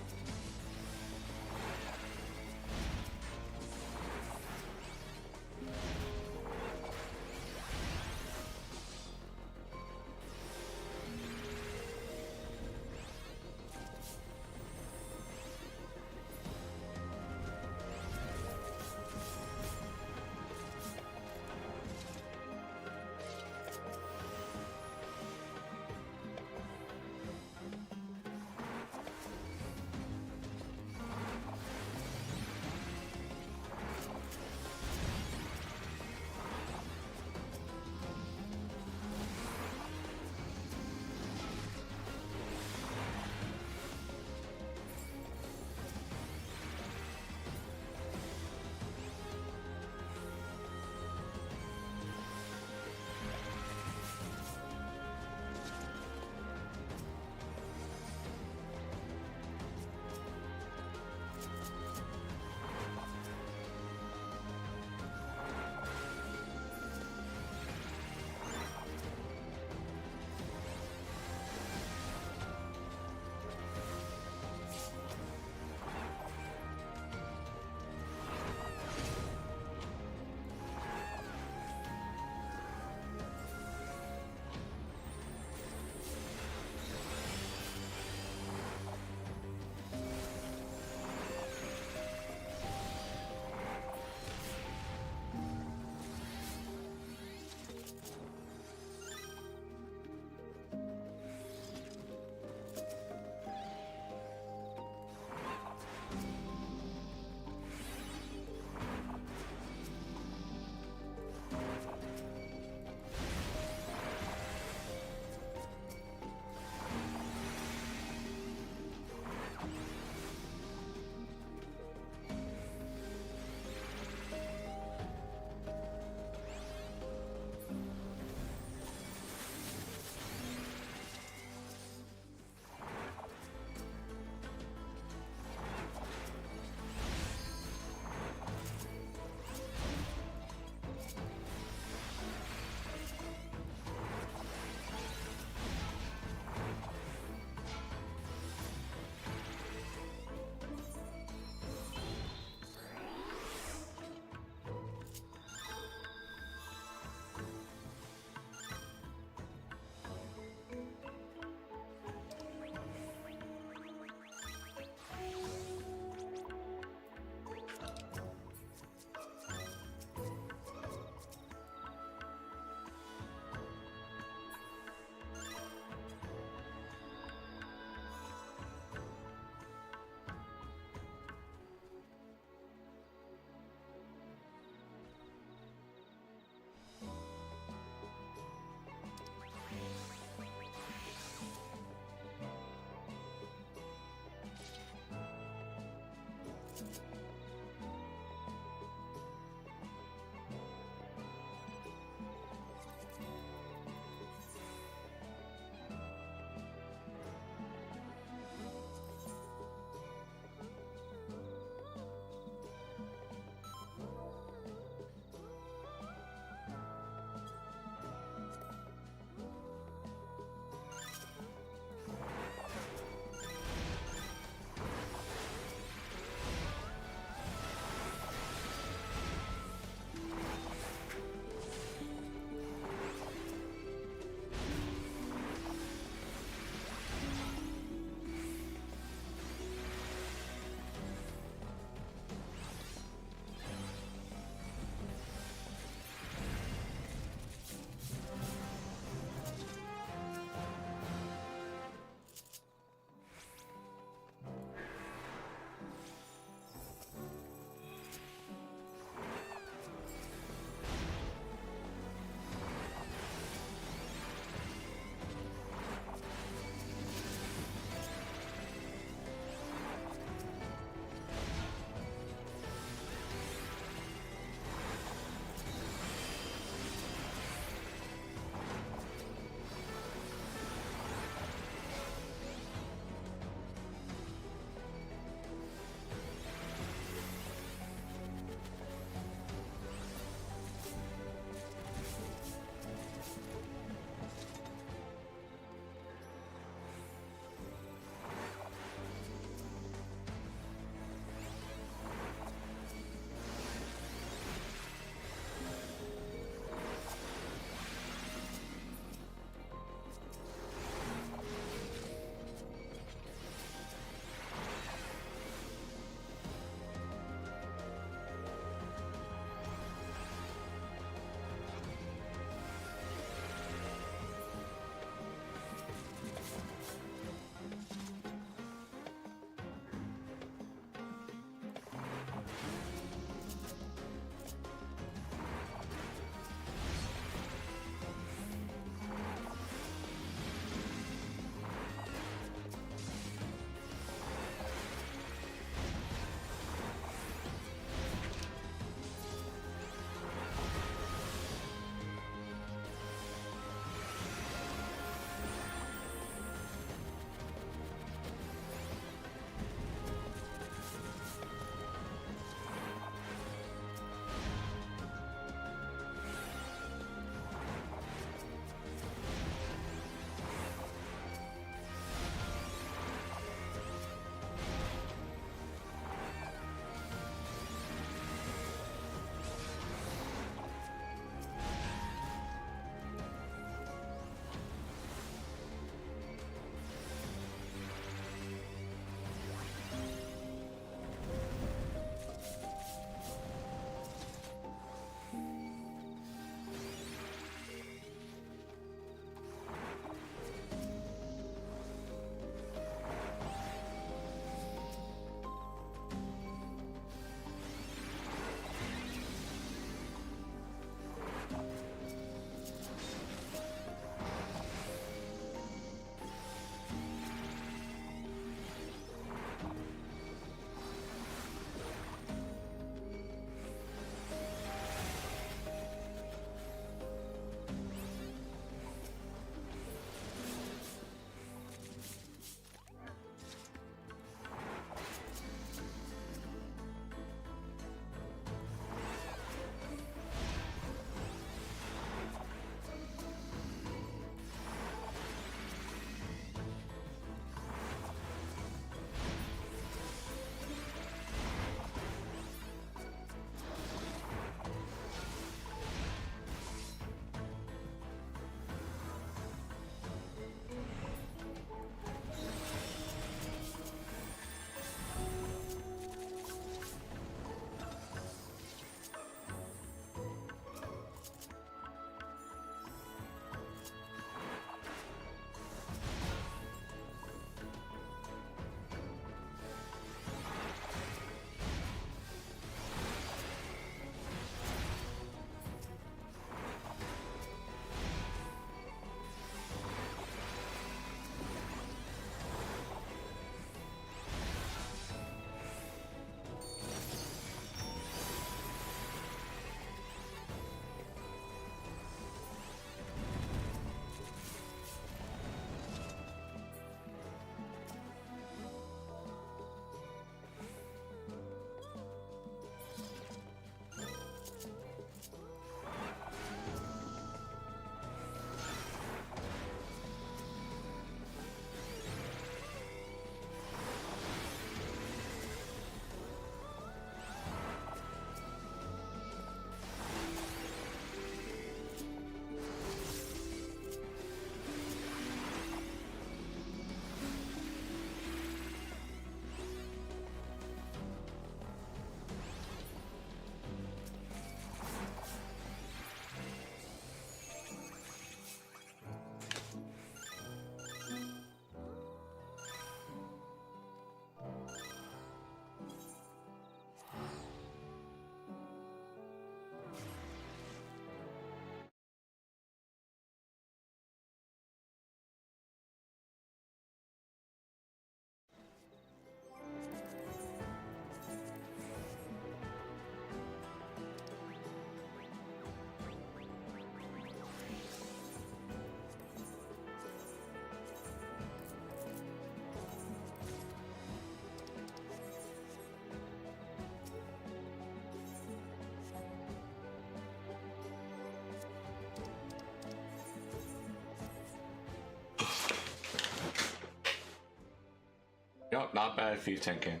Yup, not bad if you're thinking.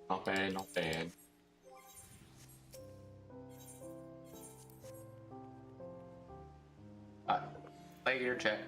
Not bad, not bad. Later, chat.